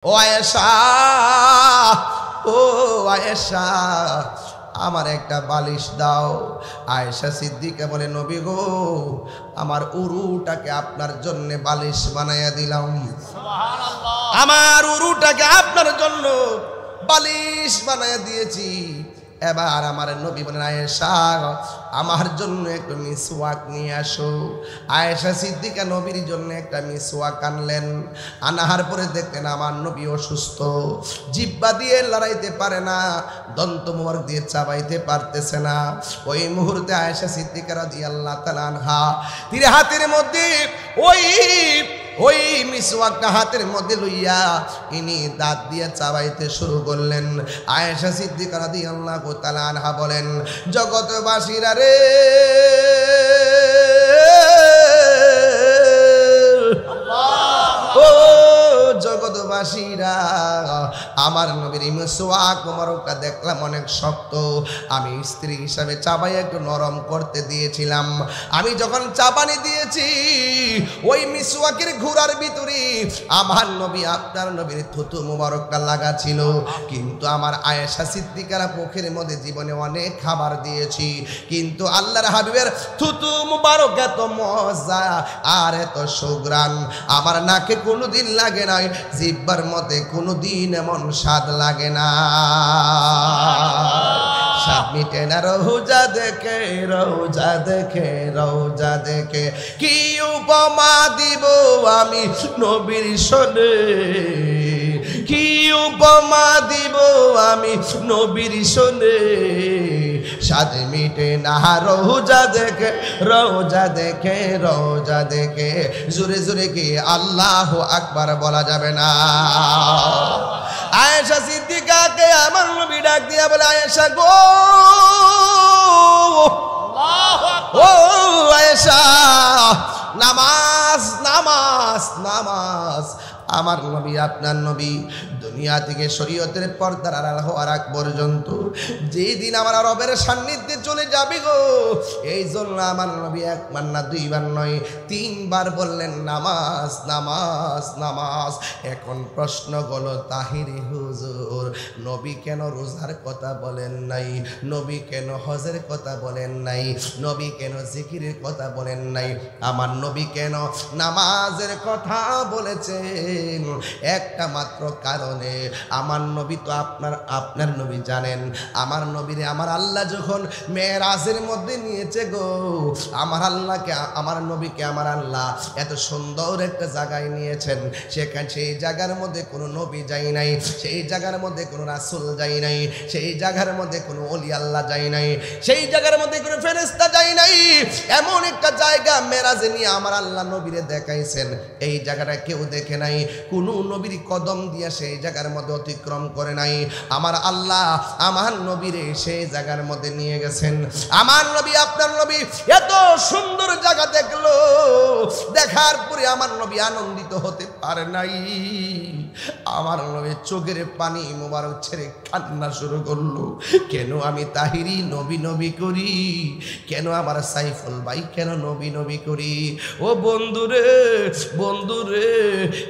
ও আয়েশা, ও আয়েশা, আমার একটা বালিশ দাও। আয়েশা সিদ্দিকা বলে, নবী গো, আমার উরুটাকে আপনার জন্য বালিশ বানাইয়া দিলাম। আমার উরুটাকে আপনার জন্য বালিশ বানাইয়া দিয়েছি। এবার আমার নবী বলেন, আয়েশা, আমার জন্য একটু মিসওয়াক নিয়ে আসো। আয়েশা সিদ্দিকা নবীর জন্য একটা মিসওয়াক আনলেন। আনাহার পরে দেখলেন আমার নবী অসুস্থ, জিহ্বা দিয়ে লড়াইতে পারে না, দন্ত মোবারক দিয়ে চাবাইতে পারতেছে না। ওই মুহূর্তে আয়েশা সিদ্দিকা রাদিয়াল্লাহু তাআলা আনহা তীরে হাতের মধ্যে ওই মিসওয়াকটা হাতের মধ্যে লইয়া ইনি দাঁত দিয়ে চাবাইতে শুরু করলেন। আয়েশা সিদ্দিকা রাদিয়াল্লাহু তাআলা আনহা বলেন, জগৎবাসীরা রে, ও জগৎবাসীরা, আমার নবীর মিসওয়াক মোবারকটা দেখলাম অনেক শক্ত। আমি স্ত্রী হিসাবে চাবাই একটু নরম করতে দিয়েছিলাম। আমি যখন চাবানি দিয়েছি, ওই মিসওয়াকের ঘোড়ার ভিতরে আমার নবী আপনার নবীর থুতু মোবারকটা লাগা ছিল। কিন্তু আমার আয়েশা সিদ্দিকার মুখের মধ্যে জীবনে অনেক খাবার দিয়েছি, কিন্তু আল্লাহর হাবিবের থুতু মোবারক এত মজা আর এত সুঘ্রাণ আমার নাকে কোনোদিন লাগে নাই, জিহ্বার মধ্যে কোনোদিন এমন স্বাদ লাগে না। স্বাদ মিটে না রোজা দেখে, রোজা দেখে, রোজা দেখে। কি উপমা দিব আমি নবীর শোনে, কি উপমা দিব আমি নবীর শোনে। স্বাদ মিটে না রোজা দেখে, রোজা দেখে, রোজা দেখে। জোরে জোরে কি আল্লাহু আকবার বলা যাবে না? আয়েশা সিদ্দিকাকে আমার নবী ডাক দিয়া বলে, আয়েশা গো, ও আয়েশা, নামাজ নামাজ নামাজ। আমার নবী আপনার নবী দুনিয়া থেকে শরীয়তের পর্দার আড়াল হওয়ার আগ পর্যন্ত যেদিন আমার রবের সান্নিধ্যে চলে যাবে গো, এই জন্য আমার নবী একবার না দুইবার নয়, তিনবার বললেন নামাজ নামাজ নামাজ। এখন প্রশ্ন হলো, তাহিরি হুজুর, নবী কেন রোজার কথা বলেন নাই? নবী কেন হজের কথা বলেন নাই? নবী কেন জিকিরের কথা বলেন নাই? আমার নবী কেন নামাজের কথা বলেছেন? একটা মাত্র কারণে, আমার নবী তো আপনার নবী জানেন, আমার নবীরে আমার আল্লাহ যখন মেরাজের মধ্যে নিয়েছে গো, আমার আল্লাহকে, আমার নবীকে আমার আল্লাহ এত সুন্দর একটা জায়গায় নিয়েছেন, সেখানে সেই জায়গার মধ্যে কোনো নবী যাই নাই, সেই জায়গার মধ্যে কোনো রাসূল যাই নাই, সেই জায়গার মধ্যে কোনো ওলি আল্লাহ যাই নাই, সেই জায়গার মধ্যে কোনো ফেরেশতা যাই নাই। এমন একটা জায়গা মেরাজে নিয়ে আমার আল্লাহ নবীরে দেখাইছেন, এই জায়গাটা কেউ দেখে নাই, কোনো নবীর কদম দিয়া সেই জায়গার মধ্যে অতিক্রম করে নাই। আমার আল্লাহ আমার নবীরে সেই জায়গার মধ্যে নিয়ে গেছেন। আমার নবী আপনার নবী এত সুন্দর জায়গা দেখলো, দেখার পরে আমার নবী আনন্দিত হতে পারে নাই। আমার নবী চোখের পানি মোবারক ছেড়ে কান্না শুরু করলো। কেন আমি তাহিরি নবী নবী করি? কেন আমার সাইফুল ভাই কেন নবী নবী করি? ও বন্ধুরে, বন্ধুরে,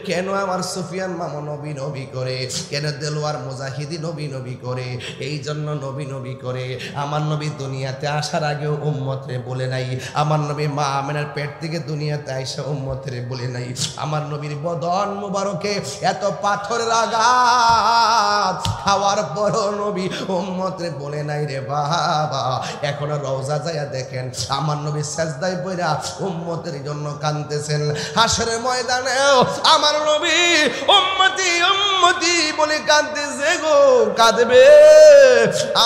কেন আমার সুফিয়ান মামা নবী নবী করে? কেন দেলোয়ার মুজাহিদি নবী নবী করে? এই জন্য নবী নবী করে। আমার নবী দুনিয়াতে আসার আগেও উম্মতরে বলে নাই, আমার নবী মা আমেনার পেট থেকে দুনিয়াতে আইসা উম্মতরে বলে নাই। আমার নবীর বদন মুবারকে এত পাথরের আঘাত খাওয়ার পরও নবী উম্মতরে বলে নাই রে বাবা। এখনো রওজা যায়া দেখেন, আমার নবী সেজদায় পড়া উম্মতের জন্য কাঁদতেছেন। হাসরের ময়দানেও আমার নবী উম্মতি উম্মতি বলে কাঁদতেছে গো, কাঁদবে।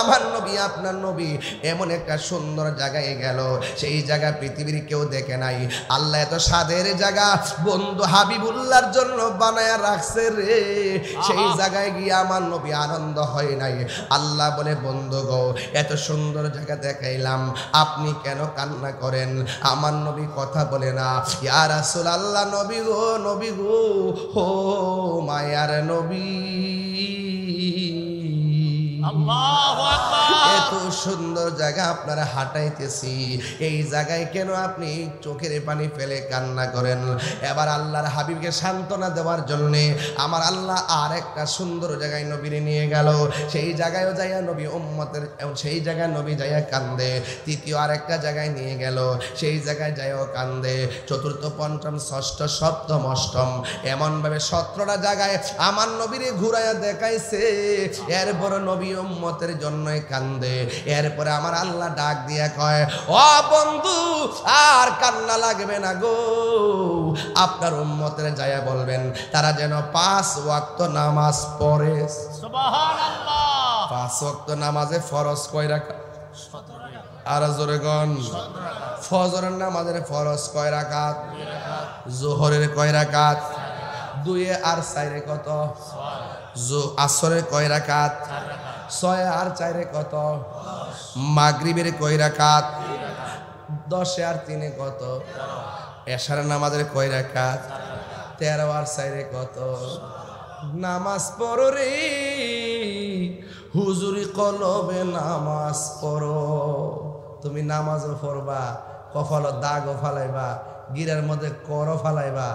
আমার নবী আপনার নবী এমন একটা সুন্দর জায়গায় গেল, সেই জায়গা পৃথিবীর কেউ দেখে নাই। আল্লাহ এত স্বাদের জায়গা বন্ধু হাবিবুল্লাহর জন্য বানায়া রাখছে রে, সেই জায়গায় গিয়ে আমার নবী আনন্দ হয় নাই। আল্লাহ বলে, বন্ধু গো, এত সুন্দর জায়গা দেখাইলাম, আপনি কেন কান্না করেন? আমার নবী কথা বলে না, ইয়া রাসূলুল্লাহ, নবী গো, নবী গো, ও মায়ার নবী। আল্লাহু আকবার। এত সুন্দর জায়গা আপনারা হাঁটাইতেছি, এই জায়গায় কেন আপনি চোখের পানি ফেলে কান্না করেন? এবার আল্লাহর হাবিবকে সান্ত্বনা দেওয়ার জন্যে আমার আল্লাহ আর একটা সুন্দর জায়গায় নবীরে নিয়ে গেল। সেই জায়গায়ও যাইয়া নবী উম্মতের, সেই জায়গায় নবী যাইয়া কান্দে। তৃতীয় আরেকটা জায়গায় নিয়ে গেল, সেই জায়গায় যাইও কান্দে। চতুর্থ, পঞ্চম, ষষ্ঠ, সপ্তম, অষ্টম, এমনভাবে 17টা জায়গায় আমার নবীরে ঘুরাইয়া দেখাইছে। এরপর নবী উম্মতের জন্যই কান্দে। এরপরে আমার আল্লাহ ডাক দিয়া কয়, ও বন্ধু আর কান্না লাগবে না গো, আপনার উম্মতের যাইয়া বলবেন তারা যেন 5 ওয়াক্ত নামাজ পড়ে। সুবহানাল্লাহ। 5 ওয়াক্ত নামাজে ফরজ কয় রাকাত? আর জোরে গন। ফজরের নামাজের ফরজ কয় রাকাত? জোহরের কয় রাকাত? 2 আর 4 কত? আসরের কয় রাকাত? 6 আর 4 কত? মাগরিবের কয় রাকাত? 10 আর 3 কত? এশার নামাজের কয় রাকাত? 13 আর 4 কত? নামাজ পড়ো রে হুজুরি কলবে, নামাজ পড়ো। তুমি নামাজও পড়বা, কপাল দাগও ফালাইবা, গিরার মধ্যে করও ফালাইবা,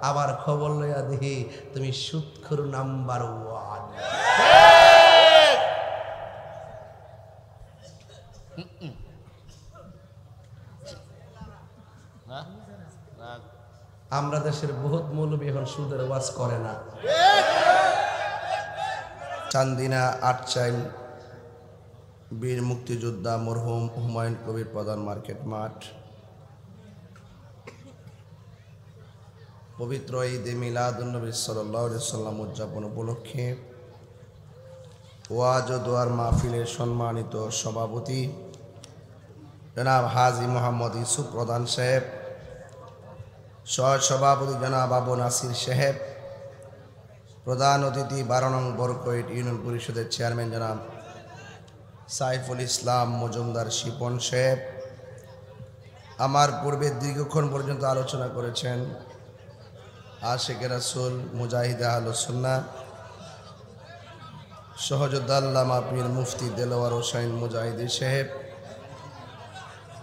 আবার খবর লইয়া দেখি তুমি সুৎখোর নাম্বার 1। আমরা দেশের বহুত মৌলবী এখন সুদের ওয়াজ করে না। চান্দিনা আটচাইল বীর মুক্তিযোদ্ধা মরহুম হুমায়ুন কবির প্রধান মার্কেট মাঠ, পবিত্র ঈদে মিলাদুন্নবী সাল্লাল্লাহু আলাইহি সাল্লাম উদযাপন উপলক্ষে ওয়াজ ও দোয়ার মাহফিলের সম্মানিত সভাপতি জনাব হাজী মোহাম্মদ ইউসুফ প্রধান সাহেব, সহ সভাপতি জনাব আবু নাসির সাহেব, প্রধান অতিথি 12 নং বরকইট ইউনিয়ন পরিষদের চেয়ারম্যান জনাব সাইফুল ইসলাম মজুমদার শিপন সাহেব, আমার পূর্বে দীর্ঘক্ষণ পর্যন্ত আলোচনা করেছেন আশিকে রাসূল মুজাহিদে আহলুস সুন্নাহ সহযোদ্ধা আল্লামা পীর মুফতি দেলোয়ার হোসাইন মুজাহিদি সাহেব,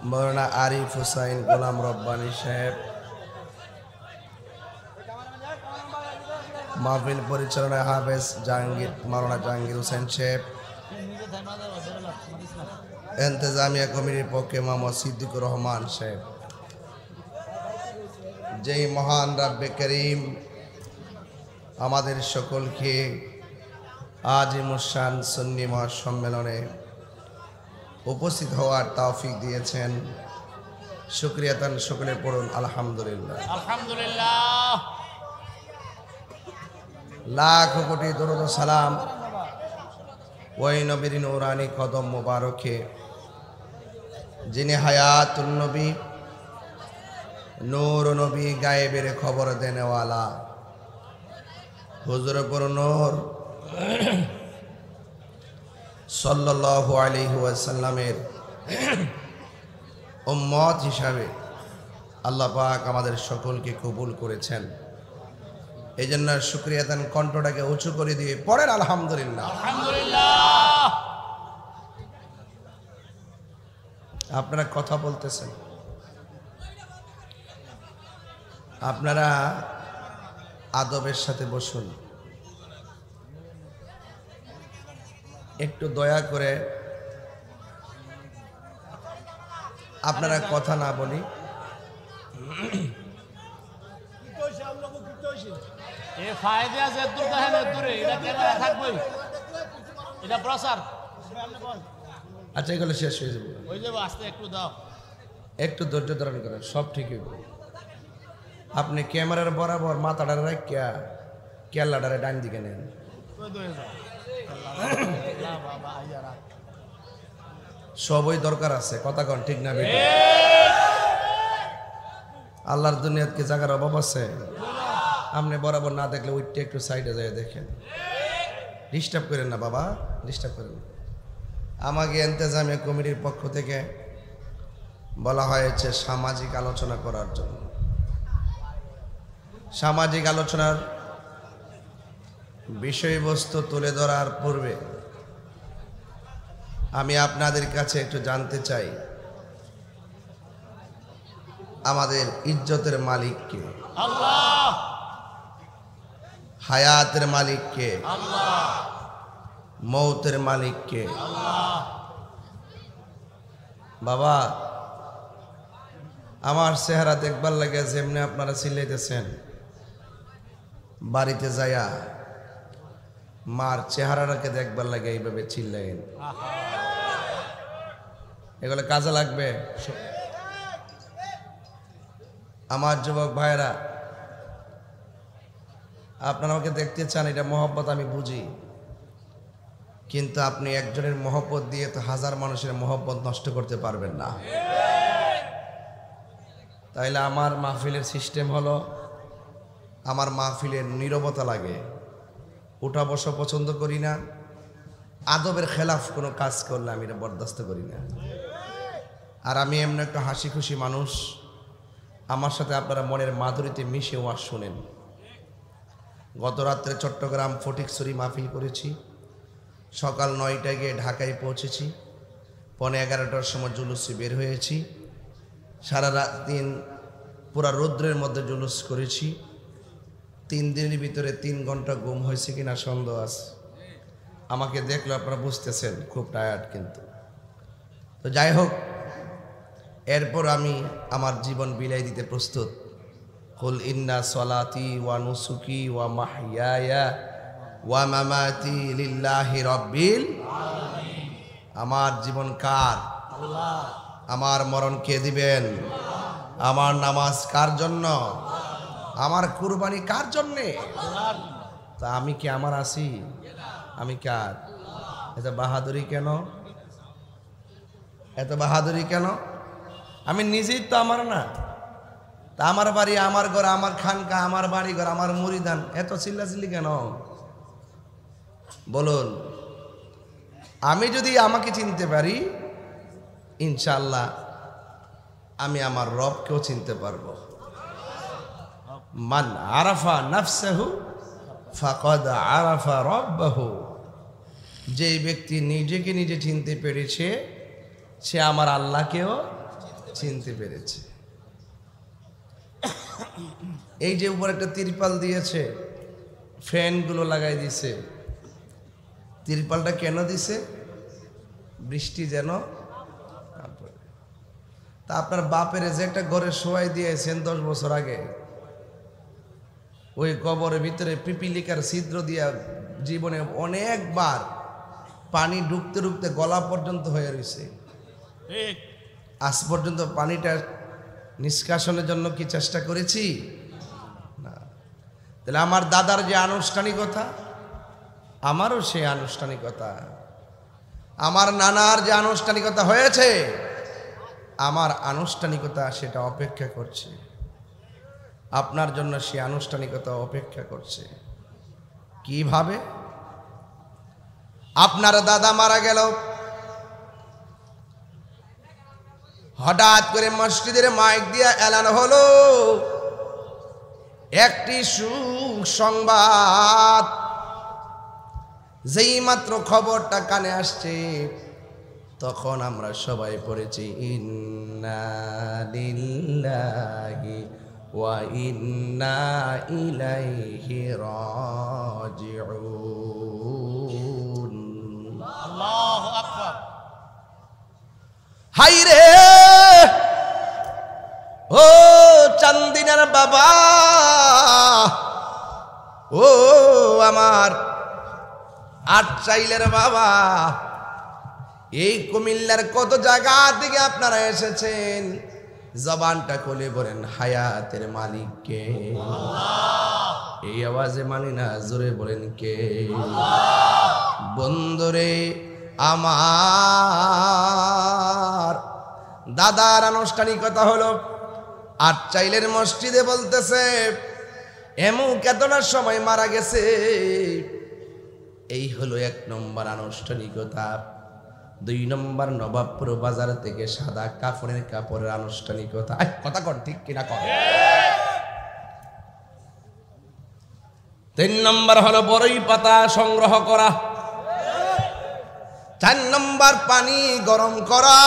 মৌলানা আরিফ হুসাইন গোলাম রব্বানী সাহেব, মাহফিল পরিচালনায় হাফেজ জাহাঙ্গীর মৌলানা জাহাঙ্গীর হোসেন সাহেব, ইন্তেজামিয়া কমিটির পক্ষে মোহাম্মদ সিদ্দিকুর রহমান সাহেব। যেই মহান রাব্বে করিম আমাদের সকলকে আজিমুশান সুন্নি মহাসম্মেলনে উপস্থিত হওয়ার তৌফিক দিয়েছেন, শুকরিয়া তান সকলে পড়ুন আলহামদুলিল্লাহ। আলহামদুলিল্লাহ। লাখ কোটি দরুদ ও সালাম ওই নবীর নূরানি কদম মোবারকে, যিনি হায়াতুন নবী, নূর নবী, গায়েবের খবর দেনেওয়ালা, হুজুর পুর নূর সাল্লাল্লাহু আলাইহি ওয়াসাল্লামের উম্মত হিসাবে আল্লাহ পাক আমাদের সকলকে কবুল করেছেন। এই জন্য শুকরিয়া দেন, কণ্ঠটাকে উঁচু করে দিয়ে পড়েন আলহামদুলিল্লাহ। আলহামদুলিল্লাহ। আপনারা কথা বলতেছেন, আপনারা আদবের সাথে বসুন। একটু দয়া করে আপনারা কথা না বলি। এ ফায়দা আছে দূর দেখেন দূরে, এটা ক্যামেরা থাকবে, এটা প্রচার। আচ্ছা, এগুলো শেষ হয়ে যাবে, ওই যে আস্তে একটু দাও, একটু ধৈর্য ধারণ করেন, সব ঠিক হইব। আপনি ক্যামেরার বরাবর মাথাটারে রাখিয়া কেল্লাটারে ডান দিকে নেন। সবই দরকার আছে, কথা কন ঠিক না বেটা? আল্লাহর দুনিয়াত কি জায়গার অভাব আছে? আপনি বরাবর না দেখলে ওইটা একটু সাইডে যায় দেখেন, ডিস্টার্ব করেন না বাবা, ডিস্টার্ব করেন না। আমাকে ইন্তেজামিয়া কমিটির পক্ষ থেকে বলা হয়েছে সামাজিক আলোচনা করার জন্য। সামাজিক আলোচনার বিষয়বস্তু তুলে ধরার পূর্বে আমি আপনাদের কাছে একটু জানতে চাই, আমাদের ইজ্জতের মালিক কে? আল্লাহ। হায়াতের মালিক কে? আল্লাহ। মৌতের মালিক কে? আল্লাহ। বাবা, আমার চেহারা দেখবার লাগে যেমনি আপনারা চিল্লাইতেছেন, বাড়িতে যায়া মার চেহারাটাকে দেখবার লাগে এইভাবে চিল্লাইন। এগুলো কাজে লাগবে। আমার যুবক ভাইরা, আপনারা আমাকে দেখতে চান, এটা মহব্বত আমি বুঝি, কিন্তু আপনি একজনের মহব্বত দিয়ে তো হাজার মানুষের মহব্বত নষ্ট করতে পারবেন না। তাইলে আমার মাহফিলের সিস্টেম হলো, আমার মাহফিলের নীরবতা লাগে, উঠা বসা পছন্দ করি না, আদবের খেলাফ কোনো কাজ করলে আমি এটা বরদাস্ত করি না। আর আমি এমন একটা হাসি খুশি মানুষ, আমার সাথে আপনারা মনের মাধুরীতে মিশে ওয়াজ শোনেন। গত রাত্রে চট্টগ্রাম ফটিকছড়ি মাহফিল করেছি, সকাল 9টায় গিয়ে ঢাকায় পৌঁছেছি, 11:15টার সময় জুলুসে বের হয়েছি, সারা রাত দিন পুরা রৌদ্রের মধ্যে জুলুস করেছি। 3 দিনের ভিতরে 3 ঘন্টা ঘুম হয়েছে কিনা সন্দেহ আছে। আমাকে দেখলে আপনারা বুঝতেছেন খুব টায়ার্ড, কিন্তু তো যাই হোক, এরপর আমি আমার জীবন বিলাই দিতে প্রস্তুত। কুল ইন্না সলাতি ওয়া নুসুকি ওয়া মাহইয়ায়া ওয়া মামাতি লিল্লাহি রাব্বিল আলামিন। আমার জীবন কার? আল্লাহ। আমার মরণ কে দিবেন? আমার নামাজ কার জন্য? আমার কুরবানি কার জন্যে? তা আমি কি আমার আছি? আমি কার? এত বাহাদুরি কেন? এত বাহাদুরি কেন? আমি নিজেই তো আমার না। তা আমার বাড়ি, আমার ঘর, আমার খানকা, আমার বাড়ি ঘর, আমার মুরিদান, এত চিল্লাচিল্লি কেন বলুন? আমি যদি আমাকে চিনতে পারি, ইনশাআল্লাহ আমি আমার রবকেও চিনতে পারবো। মান আরাফা নাফসাহু ফাকাদ আরাফা রাব্বাহু। যে ব্যক্তি নিজেকে নিজে চিনতে পেরেছে, সে আমার আল্লাহকেও চিনতে পেরেছে। এই যে উপর একটা তিরপাল দিয়েছে, ফ্যানগুলো লাগাই দিছে, তিরপালটা কেন দিছে? বৃষ্টি যেন না পড়ে। তা আপনার বাপের যে একটা ঘরে শোয়াই দিয়েছেন 10 বছর আগে, ওই কবরের ভিতরে পিপিলিকার ছিদ্র দিয়া জীবনে অনেকবার পানি ঢুকতে ঢুকতে গলা পর্যন্ত হয়ে রয়েছে। আজ পর্যন্ত পানিটা নিষ্কাশনের জন্য কি চেষ্টা করেছি? না। তাহলে আমার দাদার যে আনুষ্ঠানিকতা, আমারও সেই আনুষ্ঠানিকতা। আমার নানার যে আনুষ্ঠানিকতা হয়েছে, আমার আনুষ্ঠানিকতা সেটা অপেক্ষা করছে। আপনার জন্য সেই আনুষ্ঠানিকতা অপেক্ষা করছে। কিভাবে? আপনার দাদা মারা গেল, হঠাৎ করে মসজিদের মাইক দিয়ে এলান হলো একটি সুসংবাদ। যেই মাত্র খবরটা কানে আসছে, তখন আমরা সবাই পড়েছি ইন্না লিল্লাহি ওয়া ইন্না ইলাইহি রাজিউন। আল্লাহু আকবার। হাই রে ও চান্দিনার বাবা, ও আমার আটচাইলের বাবা, এই কুমিল্লার কত জায়গা থেকে আপনারা এসেছেন, জবানটা খুলে বলেন হায়াতের মালিক কে? এই আওয়াজে মানি না, জোরে বলেন কে? বন্ধুরে আমার দাদার আনুষ্ঠানিকতা হলো আটচাইলের মসজিদে বলতেছে এমন কেতনার সময় মারা গেছে। এই হলো 1 নম্বর আনুষ্ঠানিকতা। 2 নম্বর নবাবপুর বাজার থেকে সাদা কাপড়ের আনুষ্ঠানিকতা। কথা কন ঠিক কিনা কন? 3 নম্বর হলো বড়ই পাতা সংগ্রহ করা। 4 নম্বর পানি গরম করা।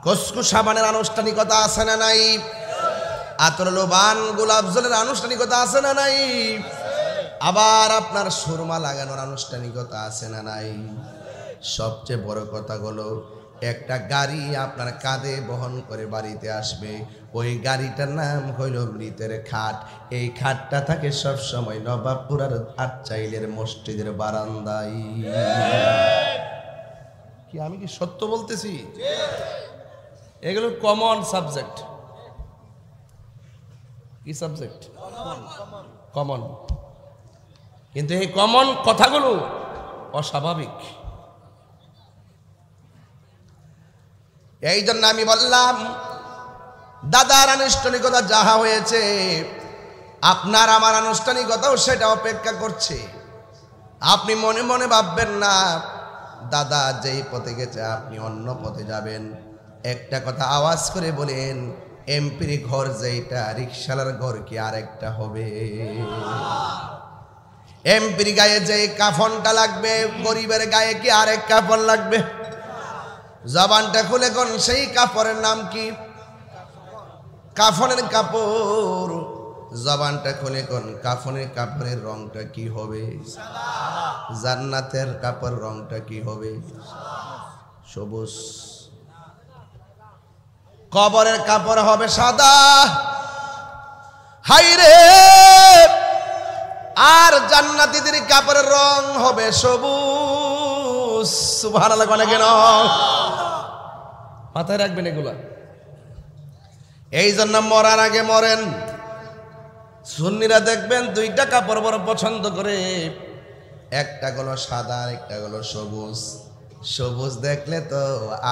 কসকু সাবানের আনুষ্ঠানিকতা আছে না নাই? আতর লোবান গোলাপ জলের আনুষ্ঠানিকতা আছে না নাই? আবার আপনার সুরমা লাগানোর আনুষ্ঠানিকতা আছে না নাই? সবচেয়ে বড় কথা হলো একটা গাড়ি আপনার কাঁধে বহন করে বাড়িতে আসবে, ওই গাড়িটার নাম হইল মৃতের খাট। এই খাটটা থাকে সব সময় নবাবপুরার আটচাইলের মসজিদের বারান্দায়। কি আমি কি সত্য বলতেছি? এগুলো কমন সাবজেক্ট। কি সাবজেক্ট? কমন। কিন্তু এই কমন কথাগুলো অস্বাভাবিক। এই জন্য আমি বললাম দাদার আনুষ্ঠানিকতা যাহা হয়েছে, আপনার আমার আনুষ্ঠানিকতাও সেটা অপেক্ষা করছে। আপনি মনে মনে ভাববেন না দাদা যেই পথে গেছে আপনি অন্য পথে যাবেন। একটা কথা আওয়াজ করে বলেন, এমপির ঘর যেটা রিকশালার ঘর কি আরেকটা হবে? এমপির গায়ে যে কাফনটা লাগবে, গরিবের গায়ে কি আরেক কাফন লাগবে? জবানটা খুলে কোন সেই কাপড়ের নাম কি? কাফনের কাপড়। জবানটা খুলে কোন কাফনের কাপড়ের রংটা কি হবে? জান্নাতের কাপড় রংটা কি হবে? সবুজ। কবরের কাপড় হবে সাদা। হাইরে, আর জান্নাতীদের কাপড়ের রং হবে সবুজ। সুবহানাল্লাহ কেন? মাথায় রাখবেন এগুলা। এই জন্য মরার আগে মরেন। সুন্নিরা দেখবেন 2টা কাপড় বড় পছন্দ করে, একটা হলো সাদা, একটা হলো সবুজ। সবুজ দেখলে তো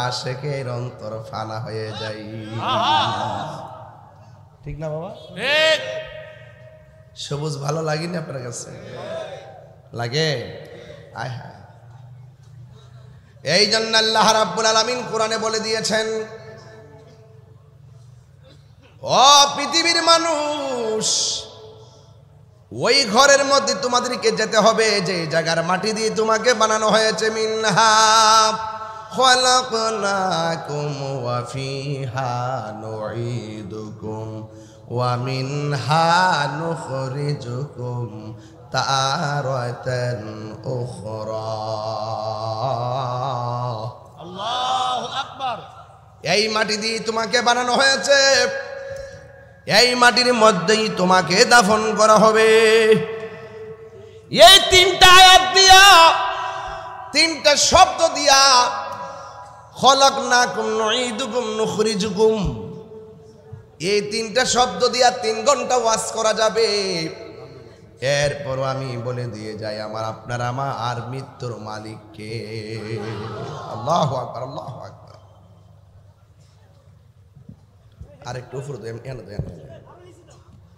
আশেকের অন্তর ফানা হয়ে যায়। ঠিক না বাবা? ঠিক। সবুজ ভালো লাগেনি আপনার কাছে? লাগে? আয় হায়। এই জন্য আল্লাহ রাব্বুল আলামিন কোরআনে বলে দিয়েছেন, ও পৃথিবীর মানুষ, ওই ঘরের মধ্যে তোমাদেরকে যেতে হবে যে জায়গার মাটি দিয়ে তোমাকে বানানো হয়েছে। মিনহা খালাকনাকুম ওয়া ফিহা নুঈদুকুম ওয়া মিনহা নুখরিজুকুম তারাতান উখরা। আল্লাহু আকবার। এই মাটি দিয়ে তোমাকে বানানো হয়েছে, এই মাটির মধ্যেই তোমাকে দাফন করা হবে। এই 3টা আয়াত দিয়া, 3টা শব্দ দিয়া, খলাকনাকুম নুঈদুকুম নুখরিজুকুম, এই 3টা শব্দ দিয়া 3 ঘন্টা ওয়াজ করা যাবে। এরপর আমি বলে দিয়ে যাই আমার আপনার আমার মৃত্যুর মালিককে। আল্লাহু আকবার, আল্লাহু আকবার। আরেকটু উপরে দেন,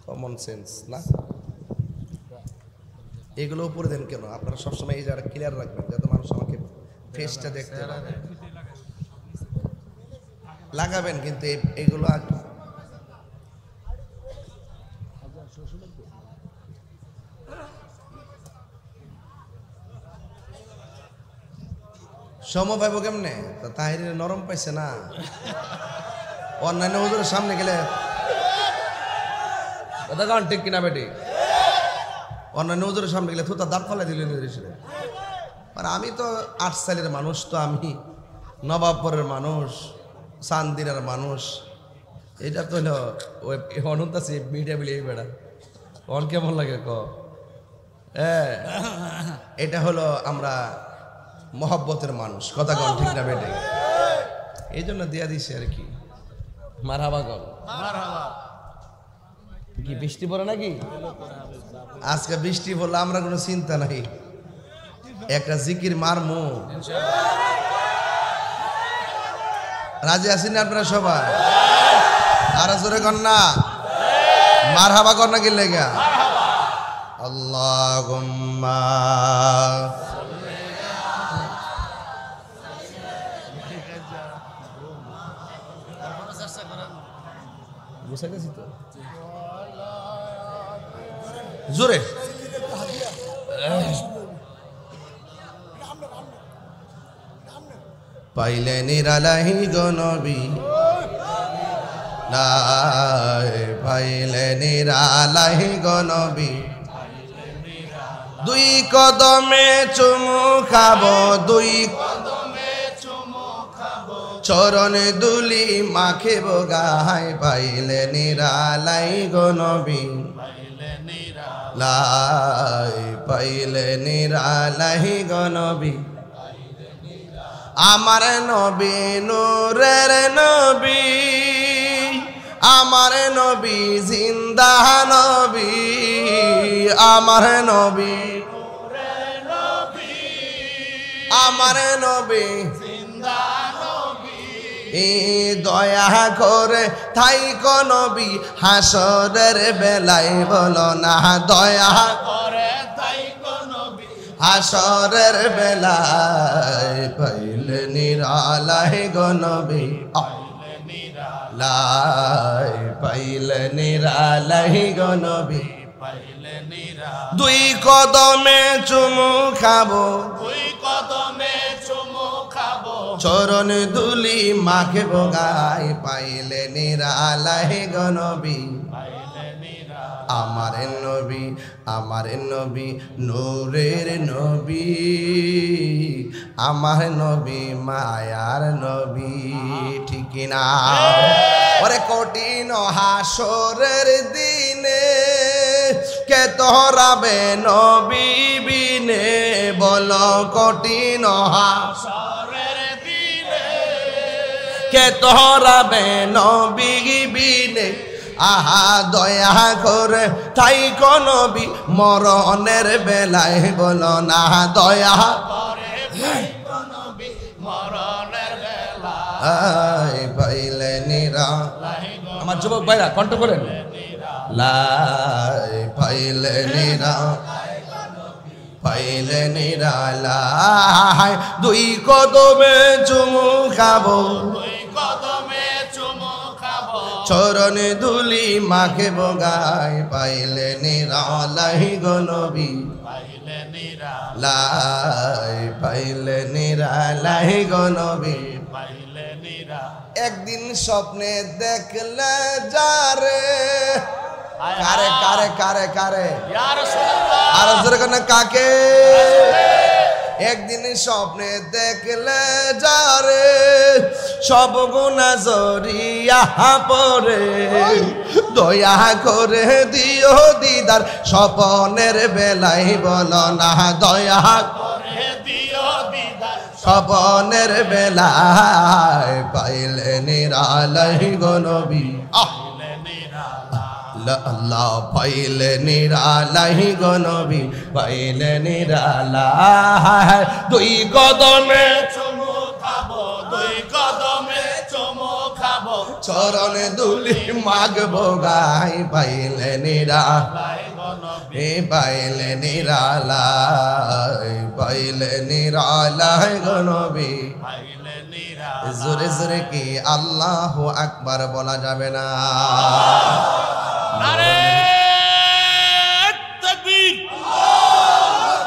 কমন সেন্স না? এগুলো উপরে দেন কেন? আপনারা সবসময় এই জায়গাটা ক্লিয়ার রাখবেন যাতে মানুষ আমাকে ফেসটা দেখতে পারে। লাগাবেন কিন্তু এগুলো সম পাইব কেমনে? তাহিরের নরম পাইছে না, অন্যান্য হুজুরের সামনে গেলে কথা কারণ ঠিক কিনা বেটি? অন্যান্য হুজুরের সামনে গেলে থুতা দাঁত ফেলে দিলেন। আর আমি তো 8 সালের মানুষ, তো আমি নবাবপুরের মানুষ, চান্দিরার মানুষ। এটা তো হলো ওই অনুত আছে মিডিয়া বিলে বেড়া ওর কেমন লাগে ক? এটা হলো আমরা মহব্বতের মানুষ, কথা কন ঠিক না বেটে? এই জন্য দিয়া দিছে আর কি। মারহাবা কল। কি বৃষ্টি পড়ে নাকি? আজকে বৃষ্টি পড়লে আমরা কোনো চিন্তা নাই, একটা জিকির মারমু। রাজি আছেন আপনারা সবাই? আর জোরে কন না, মারহাবা কর না কি লেগা? আল্লাহুম্মা বুঝা গেছি তো জোরে। পাইলে নিরালাহি গো নবী পাইলে নিরালাহি গো নবী দুই কদমে চুমু খাবো দুই কদমে চুমু খাবো চরণ দুলি মাখিব গায় পাইলে নিরালাই গো নবী পাইলে নিরালাই গো নবী আমার নবী নূরের নবী আমার নবী জিন্দা নবী আমার নবী আমার নবী জিন্দা নবী দয়া করে থাইকো নবী হাসরের বেলায় বলো না দয়া করে থাইকো নবী হাসরের বেলায় পাইলে নিরালাহি গো নবী পাইলে নিরালাহি গো নবী দুই কদমে চুমু খাবো দুই কদমে চুমু খাবো চরণ দুলি মাখিব গায় পাইলে নিরালাহি গো নবী আমার নবী নূরের নবী আমার নবী মায়ার নবী ঠিক না ওরে কঠিন হাসরের দিনে কে তোরাবে নবী বিনে বলো কঠিন হাসরের দিনে কে তোরাবে নবী বিনে আহা দয়া করে থাইকো নবী মরণের বেলায় বলো না দয়া করে থাইকো নবী মরণের বেলায় পাইলে নিরালাহি আমার যুবক ভাইরা কণ্ঠ করেন লাই পাইলে নিরালাই দুই কদমে চুমু খাবো চরণ দুলি মাখিব গায় পাইলে নিরালাহি গো নবী পাইলে নিরালাহি গো নবী একদিন স্বপ্নে দেখলে যারে কারে কারে কারে কারে আর জোরে কোন কাকে একদিন স্বপ্নে দেখলে যারে সব গুনাহ জরিয়া পরে দয়া করে দিও দিদার স্বপনের বেলায় বলো না দয়া করে দিও দিদার স্বপনের বেলায় পাইলে নিরালাহি গো নবী আল্লাহ পাইলে নিরালাহি গো নবী পাইলে নিরালাহি দুই কদমে চুমু খাবো দুই কদমে চুমু খাবো চরণ দুলি মাগবো গায় পাইলে নিরালাহি গো নবী পাইলে নিরালাহি গো নবী জোরে জোরে কি আল্লাহু আকবার বলা যাবে না নারে তাকবীর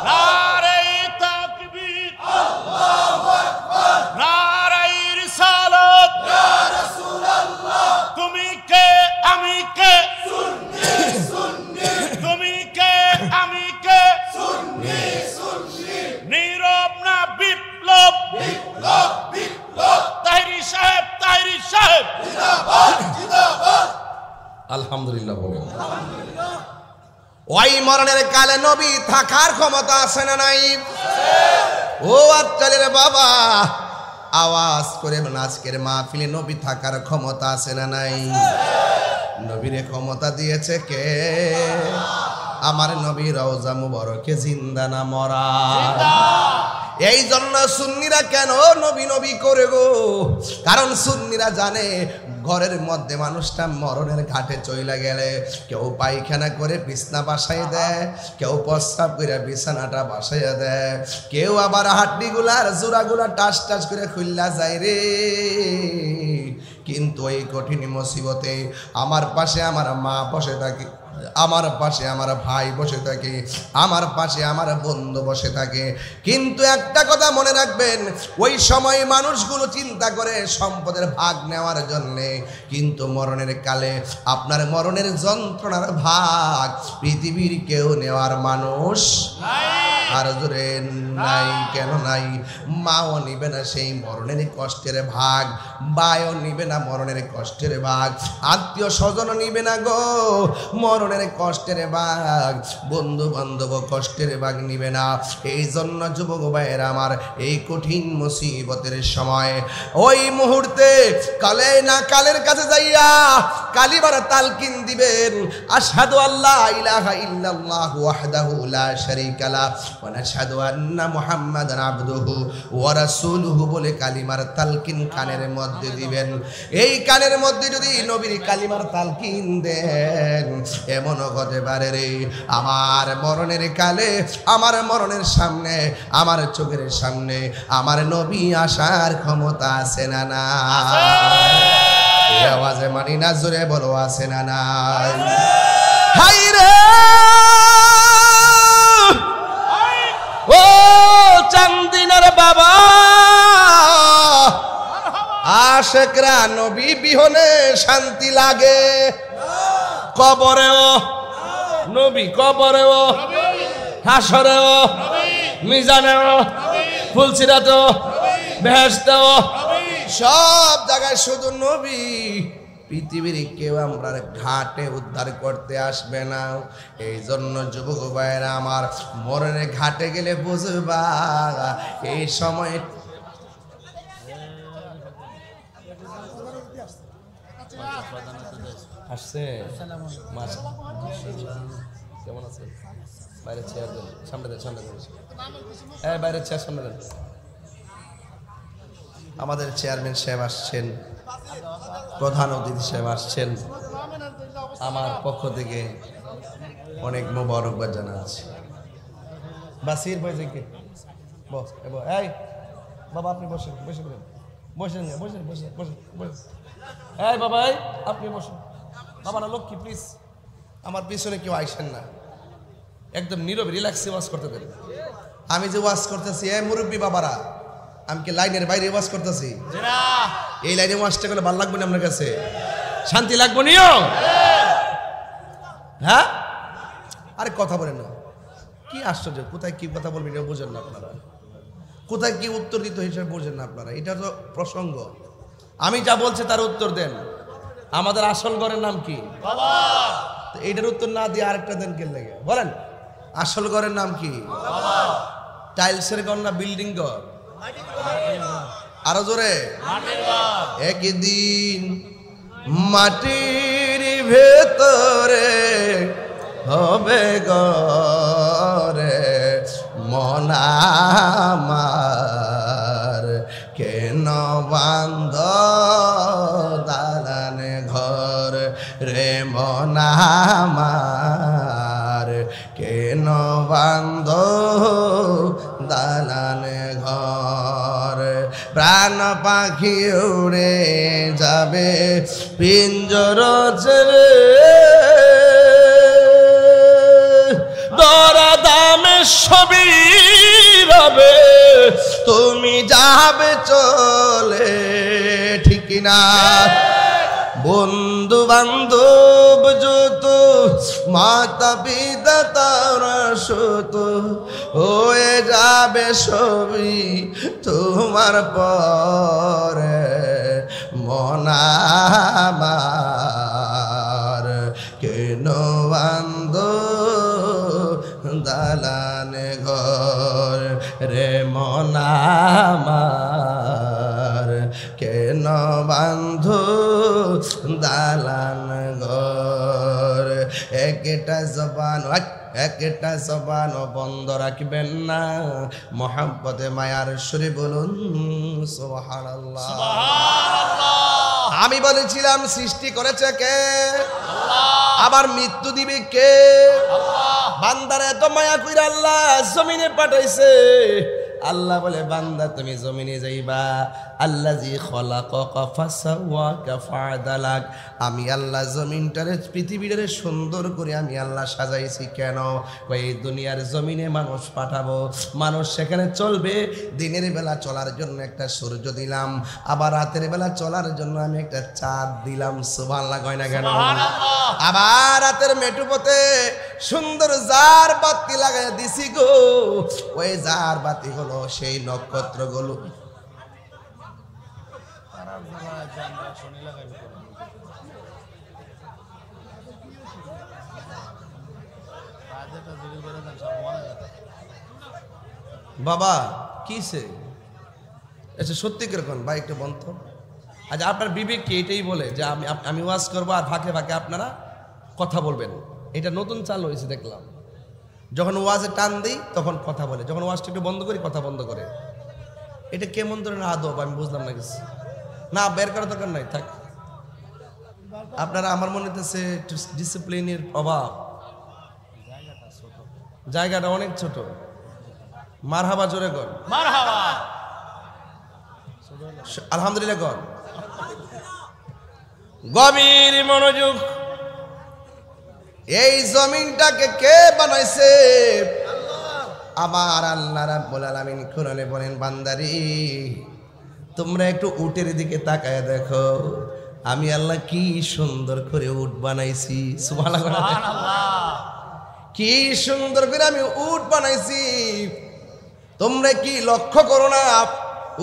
নারে তাকবীর আল্লাহু আকবার নারে রিসালাত ইয়া রাসূলুল্লাহ তুমি কে আমি কে সুন্নি সুন্নি তুমি কে আমি কে সুন্নি সুন্নি নীরব না বিপ্লব বিপ্লব বিপ্লব তাহিরি সাহেব জিন্দাবাদ জিন্দাবাদ আলহামদুলিল্লাহ বলেন ওই মরণের কালে নবী থাকার ক্ষমতা আছে না নাই ও আচ্ছালের বাবা আওয়াজ করে আজকের মাহফিলে নবী থাকার ক্ষমতা আছে না নাই নবীর ক্ষমতা দিয়েছে কে আমার নবী রওজা মুবারকে জিন্দা না মরা এই জন্য সুন্নিরা কেন নবী নবী করে গো কারণ সুন্নিরা জানে ঘরের মধ্যে মানুষটা মরণের ঘাটে চইলা গেলে কেউ পায়খানা করে বিছনা বাসায় দেয় কেউ প্রস্রাব করে বিছানাটা বাসাইয়া দেয় কেউ আবার হাড্ডিগুলার জোড়াগুলা টাস টাস করে খুললা যায় রে কিন্তু এই কঠিন মুসিবতে আমার পাশে আমার মা বসে থাকে আমার পাশে আমার ভাই বসে থাকে, আমার পাশে আমার বন্ধু বসে থাকে। কিন্তু একটা কথা মনে রাখবেন, ওই সময় মানুষগুলো চিন্তা করে সম্পদের ভাগ নেওয়ার জন্যে, কিন্তু মরণের কালে আপনার মরণের যন্ত্রণার ভাগ পৃথিবীর কেউ নেওয়ার মানুষ আর জোরে নাই। কেন নাই? মাও নিবে না সেই মরণের কষ্টের ভাগ, ভাইও নিবে না মরণের কষ্টের ভাগ, আত্মীয় স্বজন নিবে না গো মরণের কষ্টের ভাগ, বন্ধু বান্ধব কষ্টের ভাগ নিবে না। এই জন্য যুবক ভাইয়েরা আমার, এই কঠিন মুসিবতের সময় ওই মুহূর্তে কালে না কালের কাছে যাইয়া কালিমার তালকিন দিবেন, আশহাদু আল্লা ইলাহা ইল্লাল্লাহু ওয়াহদাহু লা শারীকা লা ওয়া নাশহাদু আন্না মুহাম্মাদান আবদুহু ওয়া রাসূলুহু বলে কালিমার তালকিন কানের মধ্যে দিবেন। এই কানের মধ্যে যদি নবীর কালিমার তালকিন দেন, এমন হতে পারে রে আমার মরণের কালে, আমার মরণের সামনে, আমার চোখের সামনে আমার নবী আসার ক্ষমতা আছে না না? এই আওয়াজে মানি না, জোরে বলো আছে না নাই? হাই রে ও চান্দিনার বাবা, আশেকরা নবী বিহনে শান্তি লাগে। কবরেও নবী, কবরেও, হাসরেও, মিজানেও, ফুলসিরাতেও, বেহেশতেও, সব জায়গায় শুধু নবী। পৃথিবীর কেউ আমরা ঘাটে উদ্ধার করতে আসবে না। এই জন্য যুবক ভাইয়েরা আমার, মরণের ঘাটে গেলে বুঝবা এই সময় আসছে। কেমন আছে? বাইরের চেয়ার দেন, সামনে দেন, সামনে দেন, হ্যাঁ বাইরের চেয়ার সামনে দেন। আমাদের চেয়ারম্যান সাহেব আসছেন, প্রধান অতিথি সাহেব আসছেন, আমার পক্ষ থেকে অনেক মোবারকবাদ জানাচ্ছি। বাসির ভাই থেকে বস, এই বাবা আপনি বসেন, বসে বসেন, বসেন বসেন বসেন বসেন বসেন। এই বাবা এই আপনি বসুন। বাবা না লক্ষ্মী প্লিজ আমার পিছনে কেউ আইসেন না, একদম নীরবে রিল্যাক্সে ওয়াজ করতে দেন। আমি যে ওয়াজ করতেছি, এই মুরব্বী বাবারা, আমি কি লাইনের বাইরে ওয়াজ করতেছি? এই লাইনে ওয়াজটা করলে ভালো লাগবে না আপনার কাছে? শান্তি লাগবে নিও? হ্যাঁ আরে কথা বলেন না, কি আশ্চর্য, কোথায় কি কথা বলবেন এটা বোঝেন না আপনারা, কোথায় কি উত্তর দিতে হিসেবে বোঝেন না আপনারা। এটা তো প্রসঙ্গ, আমি যা বলছি তার উত্তর দেন। আমাদের আসল ঘরের নাম কি? এইটার উত্তর না দিয়ে আরেকটা দেন কে লেগে বলেন। আসল ঘরের নাম কি? টাইলসের ঘর না বিল্ডিং ঘর? আরো জোরে। একদিন মাটির ভেতরে হবে ঘরে মন আমার, কেন বান্ধ দালানে ঘর রে মন আমার, কেন বান্ধ দালানে ঘর। প্রাণ পাখি উড়ে যাবে পিঞ্জর ছেড়ে, দরা দামে সবই রবে তুমি যাবে চলে, ঠিক না? বন্ধু বান্ধব যত, মাতা পিতা তারা শত, হয়ে যাবে সবই তোমার পরে মন আমার, কেন বান্ধ দালানে ঘর রে মন আমার, কেন বান্ধ দালান ঘর। একটা জবান বন্ধ রাখবেন না, মোহাম্মতে মায়ার সুরে বলুন সুবহানাল্লাহ। আমি বলেছিলাম সৃষ্টি করেছে কে? আবার মৃত্যু দিবে কে? বান্দার এত মায়া কইরা আল্লাহ জমিনে পাঠাইছে, আল্লাহ বলে বান্দা তুমি জমিনে যাইবা, আল্লাযী খলাকাকা ফাসাওয়াকা ফাআদালাক, আমি আল্লাহ জমিনটারে পৃথিবীটারে সুন্দর করে আমি আল্লাহ সাজাইছি। কেন? এই দুনিয়ার জমিনে মানুষ পাঠাবো, মানুষ সেখানে চলবে। দিনের বেলা চলার জন্য একটা সূর্য দিলাম, আবার রাতের বেলা চলার জন্য আমি একটা চাঁদ দিলাম। সুবহানাল্লাহ কয় না কেন? আবার রাতের মেটুপথে সুন্দর জার বাতি লাগাই দিছি গো। ওই জার বাতি হলো সেই নক্ষত্রগুলো। বাবা কিসে আচ্ছা সত্যি কিরকম ভাই একটু বন্ধ। আচ্ছা আপনার বিবেক কি এটাই বলে যে আমি ওয়াজ করবো আর ফাঁকে ফাঁকে আপনারা কথা বলবেন? এটা নতুন চালু হয়েছে দেখলাম। যখন ওয়াজে টান দিই তখন কথা বলে, যখন ওয়াজটা একটু বন্ধ করি কথা বন্ধ করে। এটা কেমন ধরনের আদব আমি বুঝলাম না কিছু। না বের করার দরকার নাই, থাক। আপনারা আমার মনে হচ্ছে ডিসিপ্লিনের অভাব। জায়গাটা অনেক ছোট। মারহাবা জোরে কর, মারহাবা, আলহামদুলিল্লাহ কর। গভীর মনোযোগ। এই জমিনটাকে কে বানাইছে? আমার আল্লাহ রাব্বুল আলামিন কোরআনে বলেন, বান্দারি তোমরা একটু উটের দিকে তাকায় দেখো, আমি আল্লাহ কি সুন্দর করে উট বানাইছি। সুবহানাল্লাহ, কি সুন্দর করে আমি উট বানাইছি। তোমরা কি লক্ষ্য করো না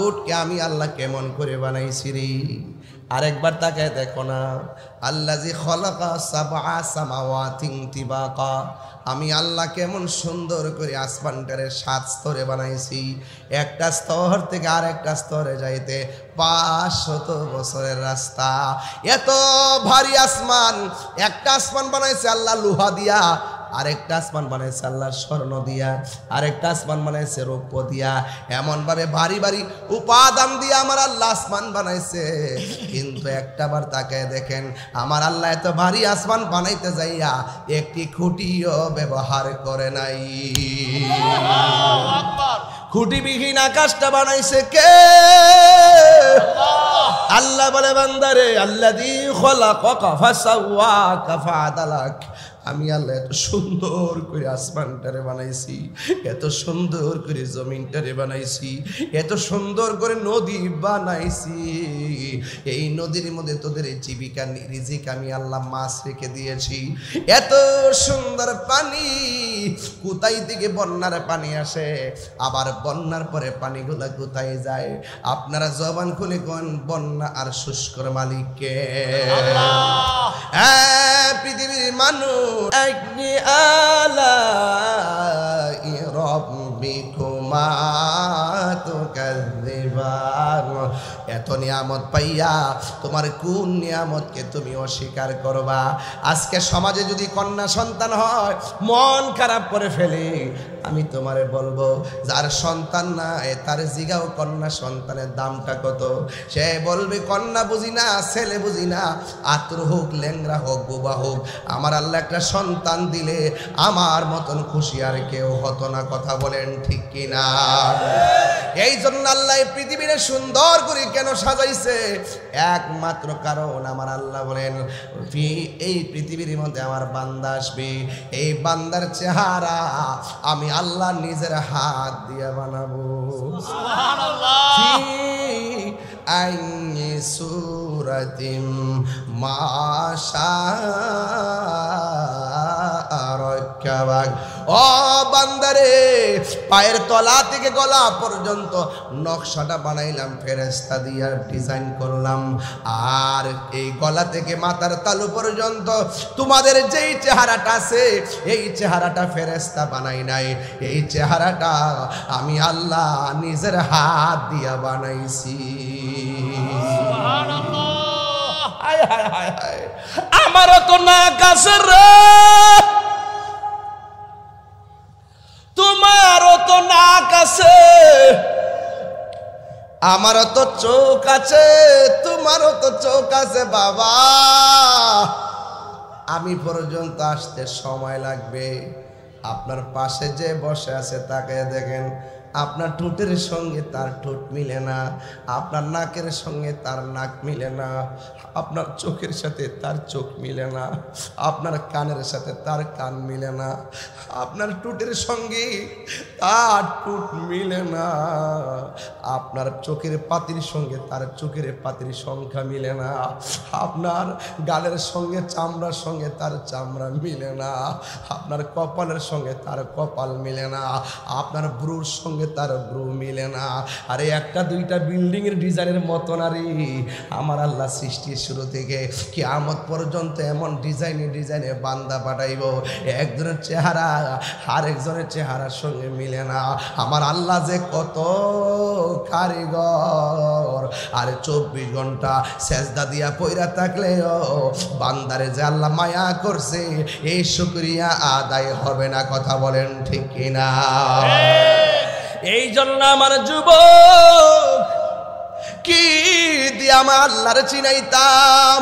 উটকে আমি আল্লাহ কেমন করে বানাইছি রে? আরেকবার তাকায় দেখো না, আল্লাযী খলাকা সাবআ সামাওয়াতিন তিবাকা, আমি আল্লাহ কেমন সুন্দর করে আসমানটারে 7 স্তরে বানাইছি। একটা স্তর থেকে আরেকটা স্তরে যাইতে 500 বছরের রাস্তা। এত ভারী আসমান, একটা আসমান বানাইছে আল্লাহ লোহা দিয়া, আরেকটা আসমান বানাইছে আল্লাহ স্বর্ণ দিয়া, আরেকটা আসমান বানাইছে রৌপ্য দিয়া। এমন ভাবে ভারী ভারী উপাদান দিয়ে আমার আল্লাহ আসমান বানাইছে। কিন্তু একটা বার তাকায় দেখেন, আমার আল্লাহ এত ভারী আসমান বানাইতে যাইয়া একটি খুঁটিও ব্যবহার করে নাই। খুঁটিবিহীন আকাশটা বানাইছে কে? আল্লাহ বলে বান্দারে, আল্লাযী খলাকাকা ফাসাওয়াকা ফাআদালাক, আমি আল্লাহ এত সুন্দর করে আসমানটারে বানাইছি, এত সুন্দর করে জমিনটারে বানাইছি, এত সুন্দর করে নদী বানাইছি। এই নদীর মধ্যে তোদের জীবিকা রিজিক আমি আল্লাহ মাছ রেখে দিয়েছি। এত সুন্দর পানি, কোথায় থেকে বন্যার পানি আসে, আবার বন্যার পরে পানিগুলা কোথায় যায়? আপনারা জবান খুলে কোন বন্যা আর শুষ্কর মালিককে? হ্যাঁ পৃথিবীর মানুষ, আলাই রাব্বিকুমা তুকাযযিবান, এত নিয়ামত পাইয়া তোমার কোন নিয়ামতকে তুমি অস্বীকার করবা? আজকে সমাজে যদি কন্যা সন্তান হয় মন খারাপ করে ফেলে, আমি তোমারে বলবো যার সন্তান নাই তার জিগাও কন্যা সন্তানের দামটা কত। সে বলবে কন্যা বুঝি না, ছেলে বুঝি না, আতর হোক, ল্যাংরা হোক, বোবা হোক, আমার আল্লাহ একটা সন্তান দিলে আমার মতন খুশি আর কেউ হতো না। কথা বলেন ঠিক কিনা? এই জন্য আল্লাহ পৃথিবীরে সুন্দর করে কেন সাজাইছে? একমাত্র কারণ আমার আল্লাহ বলেন, এই পৃথিবীর মধ্যে আমার বান্দা আসবে, এই বান্দার চেহারা আমি আল্লাহ নিজের হাত দিয়ে বানাবো। আইনি সুরাতিম মাশা আরাকাবাক। ও বান্দারে, পায়ের তলা থেকে গলা পর্যন্ত নকশাটা বানাইলাম ফেরেশতা দিয়ে, ডিজাইন করলাম। আর এই গলা থেকে মাথার তালু পর্যন্ত তোমাদের যেই চেহারাটা আছে, এই চেহারাটা ফেরেশতা বানাই নাই, এই চেহারাটা আমি আল্লাহ নিজের হাত দিয়া বানাইছি। আমারও তো নাক আছে রে, তোমারও তো নাক আছে, আমারও তো চোখ আছে, তোমারও তো চোখ আছে বাবা। আমি পর্যন্ত আসতে সময় লাগবে। আপনার পাশে যে বসে আছে তাকে দেখেন, আপনার ঠোঁটের সঙ্গে তার ঠোঁট মিলে না, আপনার নাকের সঙ্গে তার নাক মিলে না, আপনার চোখের সাথে তার চোখ মিলে না, আপনার কানের সাথে তার কান মিলে না, আপনার ঠোঁটের সঙ্গে তার ঠোঁট মিলে না, আপনার চোখের পাতির সঙ্গে তার চোখের পাতির সংখ্যা মিলে না, আপনার গালের সঙ্গে চামড়ার সঙ্গে তার চামড়া মিলে না, আপনার কপালের সঙ্গে তার কপাল মিলে না, আপনার ব্রুর সঙ্গে তার ব্রু মিলে না। আরে একটা দুইটা বিল্ডিং এর ডিজাইনের মতো না রে, আমার আল্লাহ সৃষ্টির শুরু থেকে কিয়ামত পর্যন্ত এমন ডিজাইনে বান্দা পাঠাইব, একজনের চেহারা আরেকজনের চেহারার সঙ্গে মিলে না। আমার আল্লাহ যে কত কারিগর, আরে 24 ঘন্টা সেজদা দিয়া পয়রা থাকলেও বান্দারে যে আল্লাহ মায়া করছে, এই শুকরিয়া আদায় হবে না। কথা বলেন ঠিক কিনা? এই জন্য আমার যুবক কি দিয়ে আমার আল্লাহরে চিনাইতাম।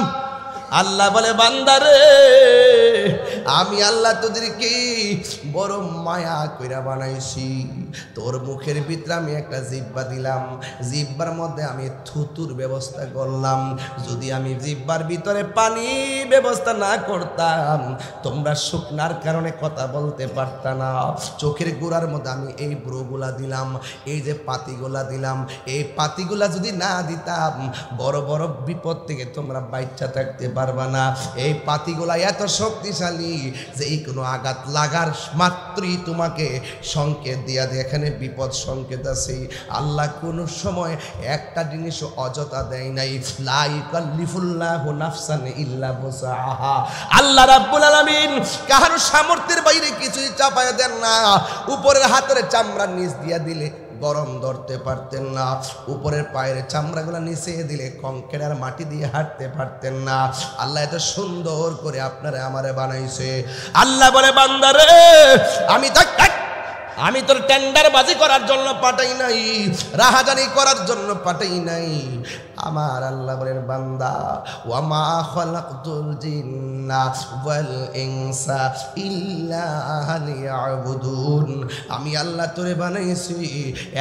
আল্লাহ বলে বান্দারে আমি আল্লাহ তোদেরকে বড় মায়া কইরা বানাইছি, তোর মুখের ভিতরে আমি একটা জিহ্বা দিলাম, জিহ্বার মধ্যে আমি থুতুর ব্যবস্থা করলাম। যদি আমি জিহ্বার ভিতরে পানি ব্যবস্থা না করতাম তোমরা শুকনার কারণে কথা বলতে পারতা না। চোখের গোড়ার মধ্যে আমি এই ব্রুগুলা দিলাম, এই যে পাতিগুলা দিলাম, এই পাতিগুলা যদি না দিতাম বড় বড় বিপদ থেকে তোমরা বাচ্চা থাকতে পারবা না। এই পাতিগুলা এত শক্তিশালী যে এই কোনো আঘাত লাগার মাত্রই তোমাকে সংকেত দিয়া দেয় এখানে বিপদ সংকেত আছে। আল্লাহ কোনো সময় একটা জিনিস অযথা দেয় নাই। লা ইউকাল্লিফুল্লাহু নাফসান ইল্লা বুসআহা। আল্লাহ রাব্বুল আলামিন কারো সামর্থ্যের বাইরে কিছুই চাপায় দেন না। উপরের হাতের চামড়া নিচ দিয়া দিলে গরম ধরতে পারতেন না, উপরের পায়ের চামড়াগুলা নিচে দিলে কংক্রিট আর মাটি দিয়ে হাঁটতে পারতেন না। আল্লাহ এত সুন্দর করে আপনারে আমারে বানাইছে। আল্লাহ বলে বান্দারে আমি তোর টেন্ডার বাজি করার জন্য পাঠাই নাই, রাহাজানি করার জন্য পাঠাই নাই। আমার আল্লাহ বলেন বান্দা ওয়ামা খালাকতুল জিন্না ওয়াল ইনসা ইল্লা লিয়াবুদুন। আমি আল্লাহ তোরে বানাইছি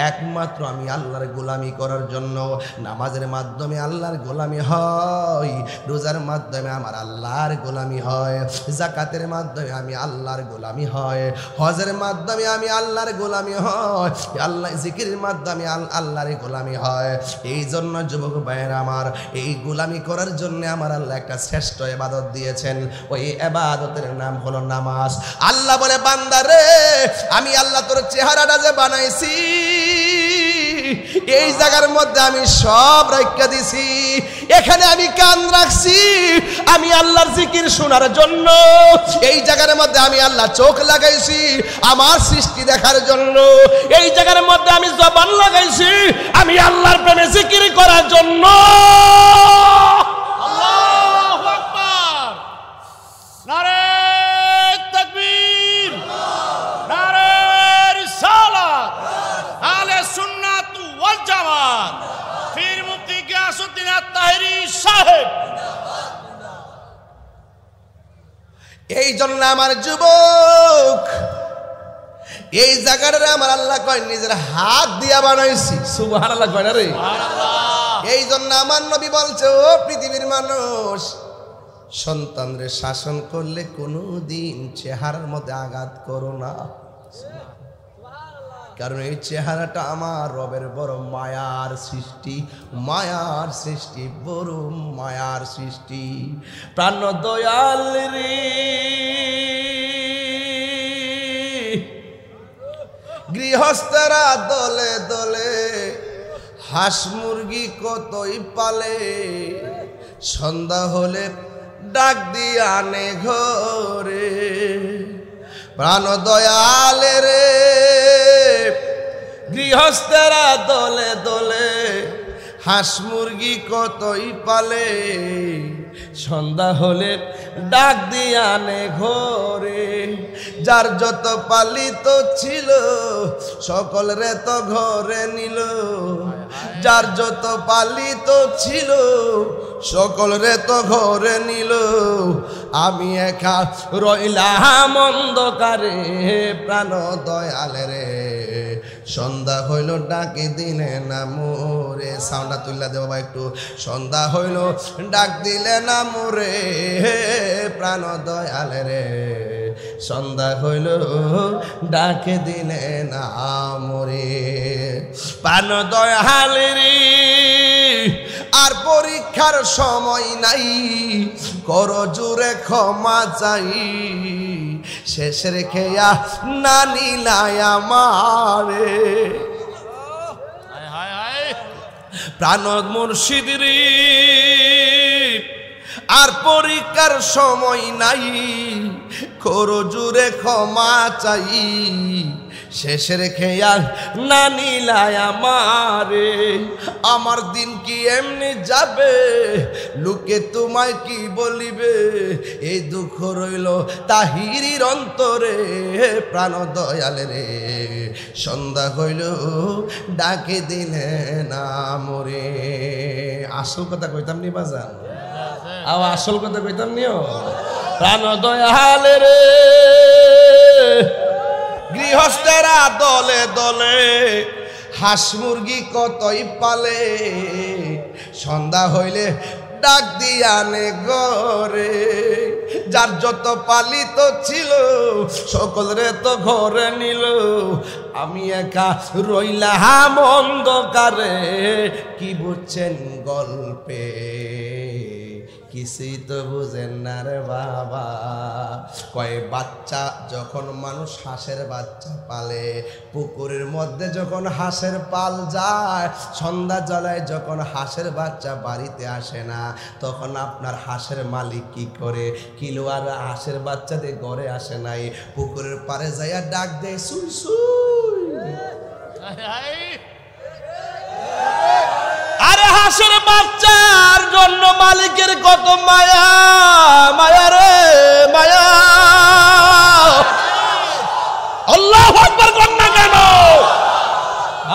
একমাত্র আমি আল্লাহর গোলামি করার জন্য। নামাজের মাধ্যমে আল্লাহর গোলামি হয়, রোজার মাধ্যমে আমার আল্লাহর গোলামি হয়, যাকাতের মাধ্যমে আমি আল্লাহর গোলামি হয়, হজের মাধ্যমে আমি আল্লাহর গোলামি হয়, আল্লাহ জিকিরের মাধ্যমে আল্লাহর গোলামি হয়। এই জন্য যুবক ভাইয়েরা আমার, এই গোলামি করার জন্য আমার আল্লাহ একটা শ্রেষ্ঠ ইবাদত দিয়েছেন, ওই ইবাদতের নাম হলো নামাজ। আল্লাহ বলে বান্দারে আমি আল্লাহ তোর চেহারাটা যে বানাইছি এই জায়গার মধ্যে আমি সব রাখা দিছি। এখানে আমি কান রাখছি আমি আল্লাহর জিকির শোনার জন্য, এই জায়গার মধ্যে আমি আল্লাহ চোখ লাগাইছি আমার সৃষ্টি দেখার জন্য, এই জায়গার মধ্যে আমি জবান লাগাইছি আমি আল্লাহর প্রেমে জিকির করার জন্য। আল্লাহু আকবার, নারে তাকবীর, নারে রিসালাত, আহলে সুন্নাত ওয়াল জামাত, পীর মুফতি গিয়াসউদ্দিন আত-তাহেরি সাহেব। এই জন্য আমার যুবক এই জায়গাটা আমার আল্লাহ কয় নিজের হাত দিয়া বানাইছি। সুবহানাল্লাহ কয় না রে? এই জন্য আমার নবী বলছে ও পৃথিবীর মানুষ, সন্তানরে শাসন করলে কোনোদিন চেহারার মধ্যে আঘাত করো না, কারণ এই চেহারাটা আমার রবের বড় মায়ার সৃষ্টি, মায়ার সৃষ্টি, বড় মায়ার সৃষ্টি। প্রাণ দয়াল রে গৃহস্থরা দলে দলে হাঁস মুরগি কতই পালে, সন্ধ্যা হলে ডাক দিয়ে আনে ঘরে। প্রাণ দয়াল রে গৃহস্থরা দলে দলে হাঁস মুরগি কতই পালে, সন্ধ্যা হলে ডাক দিয়ে আনে ঘরে। যার যত পালিত ছিল সকলরে তো ঘরে নিল, যার যত পালিত ছিল সকলরে তো ঘরে নিল, আমি একা রইলাম অন্ধকারে। প্রাণ দয়াল রে সন্ধ্যা হইল ডাকে দিলে না মোরে, সাউন্ডটা তুললা দে বাবা একটু। সন্ধ্যা হইল ডাক দিলে না মোরে প্রাণ দয়াল রে, সন্ধ্যা হইল ডাকে দিলে না মোরে প্রাণ দয়াল রে। আর পরীক্ষার সময় নাই, কর জোরে ক্ষমা চাই, শেষ রেখেয়া না নিলাই আমারে প্রাণ মুর্শিদ রে। আর পরীক্ষার সময় নাই, কর জোরে ক্ষমা চাই, শেষ রেখে না নিলাই আমারে। আমার দিন কি এমনি যাবে, লোকে তোমায় কি বলিবে, এই দুঃখ রইল তাহিরির অন্তরে প্রাণ দয়াল রে। সন্ধ্যা হইল ডাকে দিলে না মোরে। আসল কথা কইতাম নি বাজান, আসল কথা কইতাম নিও প্রাণ দয়াল রে। গৃহস্থেরা দলে দলে হাঁস মুরগি কতই পালে, সন্ধ্যা হইলে ডাক দিয়ানে ঘরে। যার যত পালিত ছিল সকলরে তো ঘরে নিল, আমি একা রইলাম অন্ধকারে। কি বুঝছেন গল্পে, কিছুই তো বুঝেন না রে বাবা। কয় বাচ্চা যখন মানুষ হাঁসের বাচ্চা পালে, পুকুরের মধ্যে যখন হাঁসের পাল যায়, সন্ধ্যা জ্বালায় যখন হাঁসের বাচ্চা বাড়িতে আসে না, তখন আপনার হাঁসের মালিক কি করে, কিলো আর হাঁসের বাচ্চা দিয়ে ঘরে আসে নাই, পুকুরের পাড়ে যাইয়া ডাক দেয় সুই সুই। আরে হাঁসের বাচ্চার জন্য মালিকের কত মায়া, মায়া রে মায়া। আল্লাহু আকবার কর না কেন?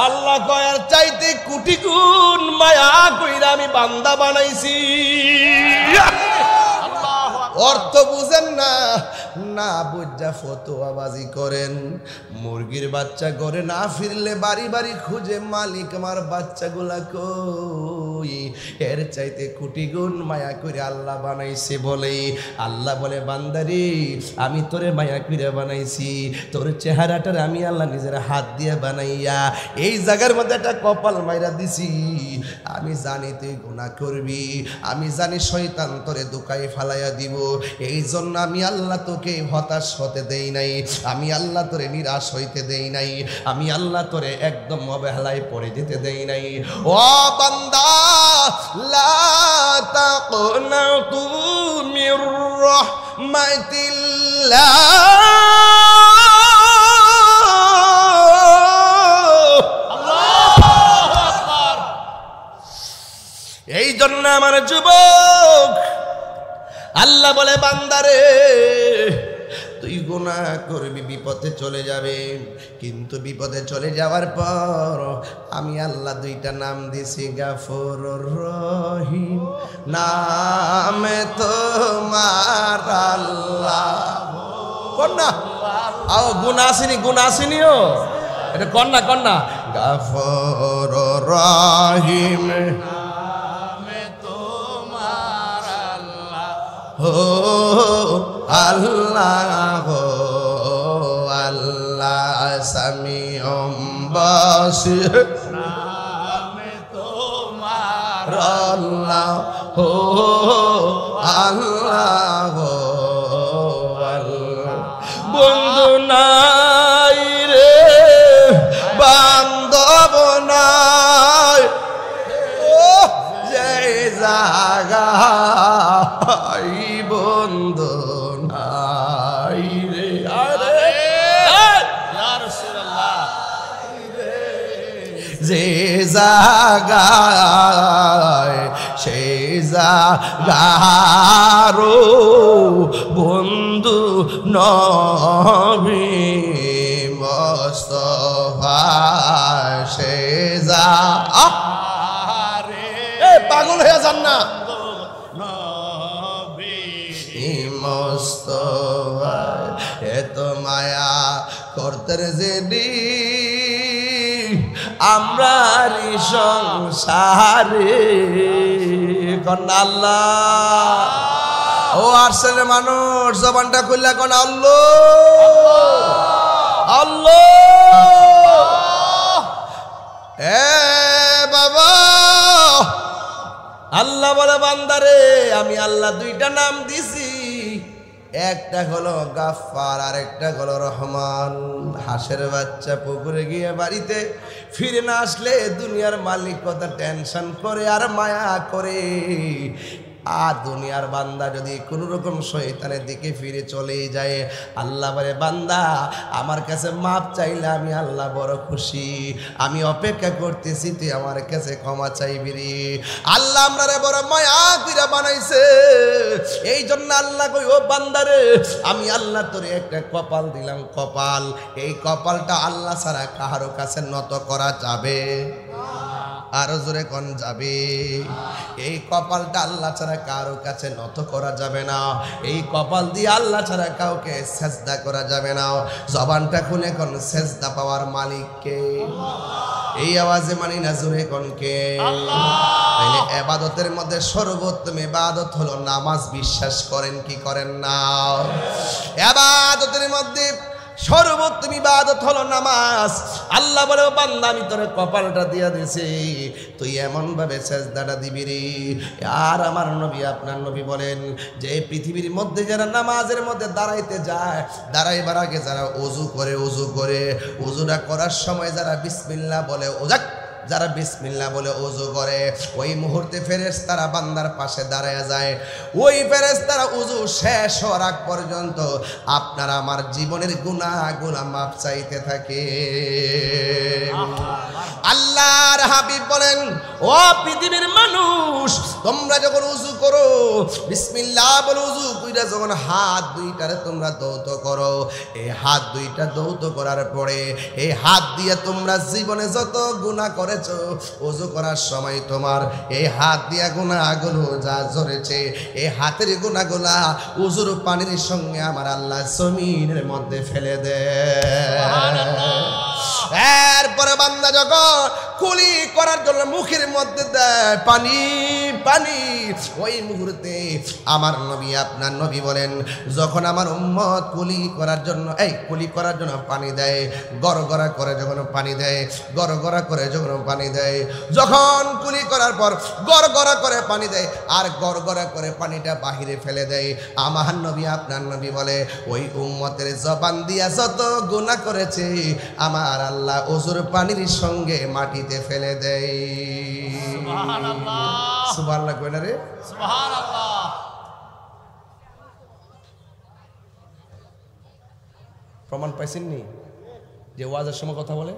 আল্লাহ কয়ার চাইতে কোটি গুণ মায়া কইরা আমি বান্দা বানাইছি। অর্থ বুঝেন না, না বুঝা ফতোয়াবাজি করেন। মুরগির বাচ্চা ঘরে না ফিরলে বাড়ি বাড়ি খুঁজে মালিক আমার বাচ্চাগুলা কই। এর চাইতে কোটি গুণ মায়া করে আল্লাহ বানাইছে বলে, আল্লাহ বলে বান্দারি আমি তোরে মায়া করে বানাইছি, তোর চেহারাটার আমি আল্লাহ নিজের হাত দিয়ে বানাইয়া এই জায়গার মধ্যে একটা কপাল মাইরা দিছি। আমি জানি তুই গুনাহ করবি, আমি জানি শয়তান তোরে দুকায় ফালাইয়া দিব, এই জন্য আমি আল্লাহ তোকে হতাশ হতে দেই নাই, আমি আল্লাহ তোরে নিরাশ হইতে দেই নাই, আমি আল্লাহ তোরে একদম অবহেলায় পড়ে যেতে দেই নাই। ও বান্দা লা তাকনাতু মির রাহমাতিল্লাহ, এই জন্য আমার যুবক আল্লাহ বলে বান্দারে তুই গুনাহ করবি, বিপদে চলে যাবে, কিন্তু বিপদে চলে যাওয়ার পর আমি আল্লাহ দুইটা নাম দিছি গাফুরুর রহিম। নামে তোমার আল্লাহ কন্যা আও গুনাহ আসেনি, গুনাহ আসেনিও এটা কন্যা কন্যা গাফুরুর রহিম আল্লাহ আল্লাহ সামিউম বাসির আল্লাহ আল্লাহ বন্ধু নাই রে বান্ধব নাই, যে জাগা বন্ধু নাই রে। আরে যে জাগায় সে জাগারো বন্ধু নবী মুস্তাফা, সে যা পাগল হয়ে যান না মুস্তাফা, এত মায়া করতে যেদিন আমরারি সংসারে কোন আল্লাহ ও আসছেন মানুষ জবানটা খুললা কোন আল্লাহ আল্লাহ এ বাবা আল্লাহ বলে বান্দারে আমি আল্লাহ দুইটা নাম দিছি একটা হলো গাফফার আর একটা হলো রহমান হাঁসের বাচ্চা পুকুরে গিয়ে বাড়িতে ফিরে না আসলে দুনিয়ার মালিক কথা টেনশন করে আর মায়া করে আর দুনিয়ার বান্দা যদি কোনো রকম শয়তানের দিকে ফিরে চলে যায় আল্লাহ বলে বান্দা আমার কাছে মাপ চাইলে আমি আল্লাহ বড় খুশি আমি অপেক্ষা করতেছি তুই আমার কাছে ক্ষমা চাইবি রে আল্লাহ আমরারে বড় মায়া কইরা বানাইছে এই জন্য আল্লাহ কই ও বান্দারে আমি আল্লাহ তোরে একটা কপাল দিলাম কপাল এই কপালটা আল্লাহ ছাড়া কারো কাছে নত করা যাবে আরো জোরে কোন যাবে এই কপালটা আল্লাহ ছাড়া কারো কাছে নত করা যাবে না এই কপাল দিয়ে আল্লাহ ছাড়া কাউকে সেজদা করা যাবে না জবানটা খুলে কোন সেজদা পাওয়ার মালিককে এই আওয়াজে মানি না জোরে কোন কে তাইলে ইবাদতের মধ্যে সর্বোত্তম ইবাদত হলো নামাজ বিশ্বাস করেন কি করেন না ইবাদতের মধ্যে সর্বোত্তম ইবাদত হলো নামাজ আল্লাহ বলে বান্দা আমি তোরে কপালটা দিয়া দিছি তুই এমন ভাবে সেজদাটা দিবি রে আর আমার নবী আপনার নবী বলেন যে এই পৃথিবীর মধ্যে যারা নামাজের মধ্যে দাঁড়াইতে যায় দাঁড়াইবার আগে যারা ওযু করে ওযুটা করার সময় যারা বিসমিল্লাহ বলে ওজাক যারা বিসমিল্লাহ বলে ওযু করে ওই মুহূর্তে ফেরেশতারা বান্দার পাশে দাঁড়ায় যায় ওই ফেরেশতারা ওযু শেষ হওয়ার আগ পর্যন্ত আপনার আমার জীবনের গুনাহগুলো মাপ চাইতে থাকে আল্লাহর হাবিব বলেন ও পৃথিবীর মানুষ তোমরা যখন ওযু করো বিসমিল্লাহ বলে ওযু কইরা যখন হাত দুইটারে তোমরা দৌত করো এই হাত দুইটা দৌত করার পরে এই হাত দিয়ে তোমরা জীবনে যত গুনাহ করেছো ওযু করার সময় তোমার এই হাত দিয়া গুনাহগুলো যা ঝরেছে এই হাতের গুনাহগুলা ওযুর পানির সঙ্গে আমার আল্লাহ জমিনের মধ্যে ফেলে দেয় এরপরে বান্দা যখন কুলি করার জন্য মুখের মধ্যে দেয় পানি পানি ওই মুহূর্তে আমার নবী আপনার নবী বলেন যখন আমার উম্মত কুলি করার জন্য পানি দেয় গড়গড়া করে যখন পানি দেয় গড়গড়া করে যখন পানি দেয় যখন কুলি করার পর গড়গড়া করে পানি দেয় আর গড়গড়া করে পানিটা বাহিরে ফেলে দেয় আমার নবী আপনার নবী বলে ওই উম্মতের জবান দিয়া যত গুনাহ করেছে আমার আল্লাহ ওযুর পানির সঙ্গে মাটিতে ফেলে দেয় সুবহানাল্লাহ সুবহানাল্লাহ কই না রে সুবহানাল্লাহ প্রমাণ পাইছেন নি যে ওয়াজের সময় কথা বলে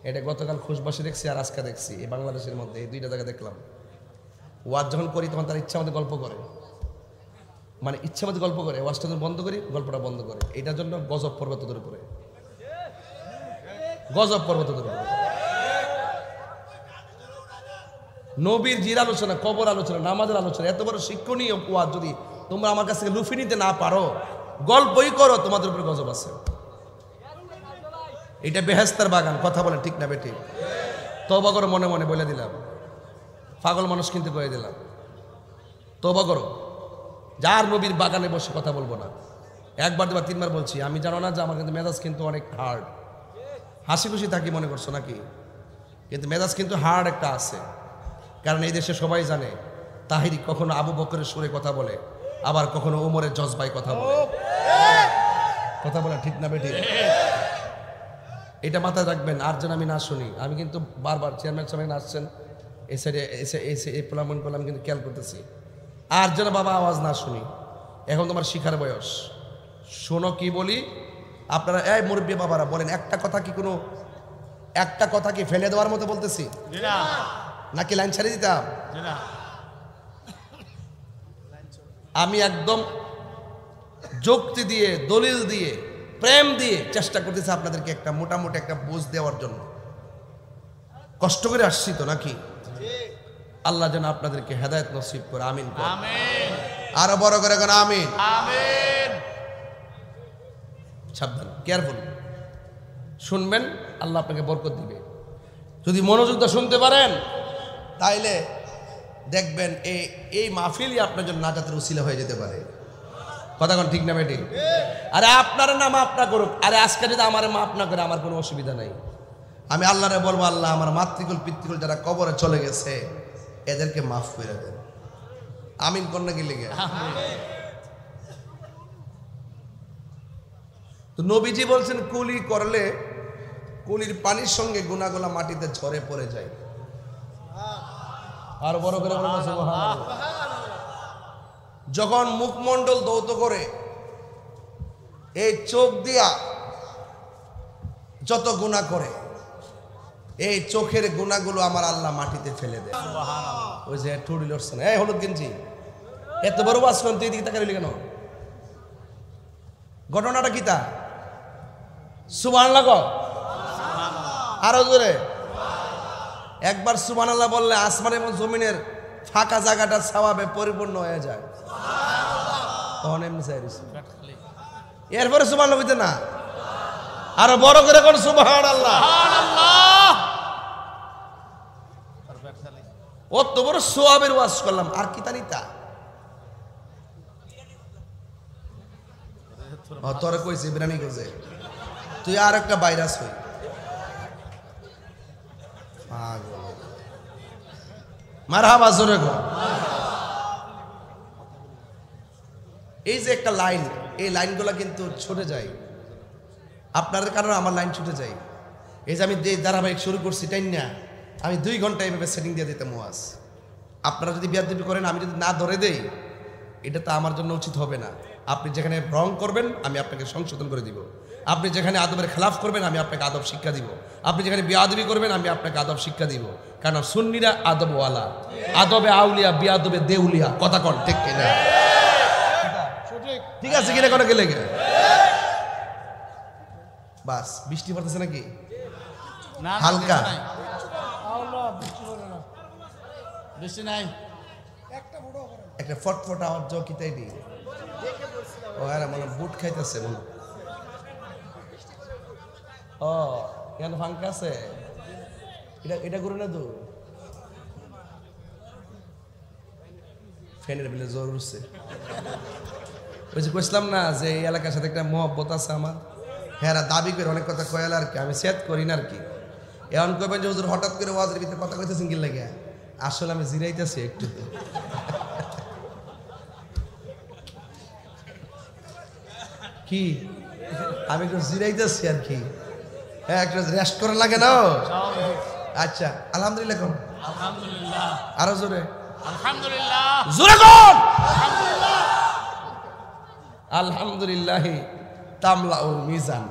এটা গতকাল খুশবাসী দেখছি আর আজকে দেখছি এই বাংলাদেশের মধ্যে এই দুইটা জায়গা দেখলাম ওয়াজ যখন করি তখন তার ইচ্ছা মতো গল্প করে মানে ইচ্ছা মতো গল্প করে ওয়াজটা যখন বন্ধ করি গল্পটা বন্ধ করে এটার জন্য গজব পর্বতের উপরে গজব পর্বতের উপরে নবীর জির আলোচনা কবর আলোচনা নামাজের আলোচনা এত বড় শিক্ষণীয় ওয়াজ যদি তোমরা আমার কাছ থেকে লুফি নিতে না পারো গল্পই করো তোমাদের উপরে গজব আছে এটা বেহেশতের বাগান কথা বলে ঠিক না বেটি তওবা করো মনে মনে বলে দিলাম পাগল মানুষ কিন্তু কয়ে দিলাম তওবা করো যার নবীর বাগানে বসে কথা বলবো না একবার দুবার তিনবার বলছি আমি জানো না যে আমার কিন্তু মেজাজ কিন্তু অনেক হার্ড হাসি খুশি থাকি মনে করছো নাকি কিন্তু মেজাজ কিন্তু হার্ড একটা আছে কারণ এই দেশে সবাই জানে তাহিরি কখনো আবু বকরের সুরে কথা বলে আবার কখনো ওমরের জজবাই কথা বলে ঠিক না বেটি এটা মাথায় রাখবেন আর যেন আমি না শুনি আমি কিন্তু বারবার চেয়ারম্যান সাহেব আসছেন এই সাইডে এসে এই প্রলামন করলাম কিন্তু খেয়াল করতেছি আর যেন বাবা আওয়াজ না শুনি এখন তোমার শিখার বয়স শোনো কি বলি আপনারা এই মুরব্বী বাবারা বলেন একটা কথা কি ফেলে দেওয়ার মতো বলতেছি নাকি লাইন ছেড়ে দিতাম আমি একদম যুক্তি দিয়ে দলিল দিয়ে প্রেম দিয়ে চেষ্টা করতেছি আপনাদেরকে একটা মোটামুটি একটা বুঝ দেওয়ার জন্য কষ্ট করে আসছি তো নাকি আল্লাহ যেন আপনাদেরকে হেদায়েত নসিব করে আমিন আমিন আরো বড় করে কোন আমিন আমিন সাবধান কেয়ারফুল শুনবেন আল্লাহ আপনাকে বরকত দিবে। যদি মনোযোগ দিয়ে শুনতে পারেন তাইলে দেখবেন এই মাহফিলই আপনার জন্য নাজাতের উসিলা হয়ে যেতে পারে। কথা কোন ঠিক না বেটি? আরে আপনার না মাফ না করুক, আরে আজকে যদি আমার মাফ না করে আমার কোনো অসুবিধা নাই। আমি আল্লাহরে বলবো, আল্লাহ আমার মাতৃকুল পিতৃকুল যারা কবরে চলে গেছে এদেরকে মাফ করে দেন। আমিন কন্যা কি লিগে? তো নবীজি বলছেন কুলি করলে কুলির পানির সঙ্গে গুনাহগুলা মাটিতে ঝরে পড়ে যায়। আর বড় করে বলবো সুবহানাল্লাহ। যখন মুখমণ্ডল দৌত করে এই চোখ দিয়া যত গুনাহ করে এই চোখের গুনাহগুলো আমার আল্লাহ মাটিতে ফেলে দেয়। ওই যে ঠুড়ি লড়ছে না, এই হলুদ গেঞ্জি এত বড় বাস কোন তুই দিকে তাকালি কেন? ঘটনাটা কি তা? সুবহানাল্লাহ গো, আরো জোরে একবার সুবহানাল্লাহ বললে আসমান এবং জমিনের ফাঁকা জায়গাটা সওয়াবে পরিপূর্ণ হয়ে যায়। এরপরে সুবহানাল্লাহ বলতে না, আরো বড় করে কোন সুবহানাল্লাহ। অত বড় সওয়াবের ওয়াজ করলাম, আর কি জানি তা তোরে কইছে বিরানি কইছে তুই আর একটা ভাইরাস হই। মারহাবা জোরে গো। এই যে একটা লাইন, এই লাইনগুলো কিন্তু ছুটে যায় আপনাদের কারণে, আমার লাইন ছুটে যায়। এই যে আমি ধারাবাহিক শুরু করছি তাই না, আমি 2 ঘন্টা এইভাবে সেটিং দিয়ে দিতাম ওয়াজ। আপনারা যদি বিয়াদবি করেন, আমি যদি না ধরে দেই, এটা তো আমার জন্য উচিত হবে না। আপনি যেখানে রং করবেন আমি আপনাকে সংশোধন করে দিব, আপনি যেখানে আদবের খেলাফ করবেন আমি আপনাকে আদব শিক্ষা দিব, আপনি যেখানে বিয়াদবি করবেন আমি আপনাকে আদব শিক্ষা দিব। কারণ সুন্নিরা আদবওয়ালা, আদবে আউলিয়া বিয়াদবে দেউলিয়া। কথা কন ঠিক কিনা? ঠিক আছে কিনা? কোনো গেলে গে বাস বৃষ্টি পড়তেছে নাকি হালকা? বৃষ্টি নাই, একটা ফটফট আওয়াজ কিতাই দি। ও এরা মনে বুট খাইতেছে মনে। ও এখানে ফাঙ্কা আছে, এটা করে না তো ফ্যানের বিলে জোর উঠছে। ওই যে কইছিলাম না যে এই এলাকার সাথে একটা মহব্বত আছে আমার। হ্যাঁ দাবি করে অনেক কথা কয়াল আর কি, আমি সেট করি না আর কি। এমন করবেন যে হুজুর হঠাৎ করে ওয়াজের ভিতরে কথা কইতেছেন কি লাগে, আসলে আমি জিরাইতেছি একটু। কি আমি একটু জিরাইতেছি আর কি। হ্যাঁ একটু রেস্ট করা লাগে না? আচ্ছা আলহামদুলিল্লাহ কোন? আলহামদুলিল্লাহ। আরো জোরে আলহামদুলিল্লাহ। জোরে কোন? আলহামদুলিল্লাহ। আলহামদুলিল্লাহ তামলাউল মিজান।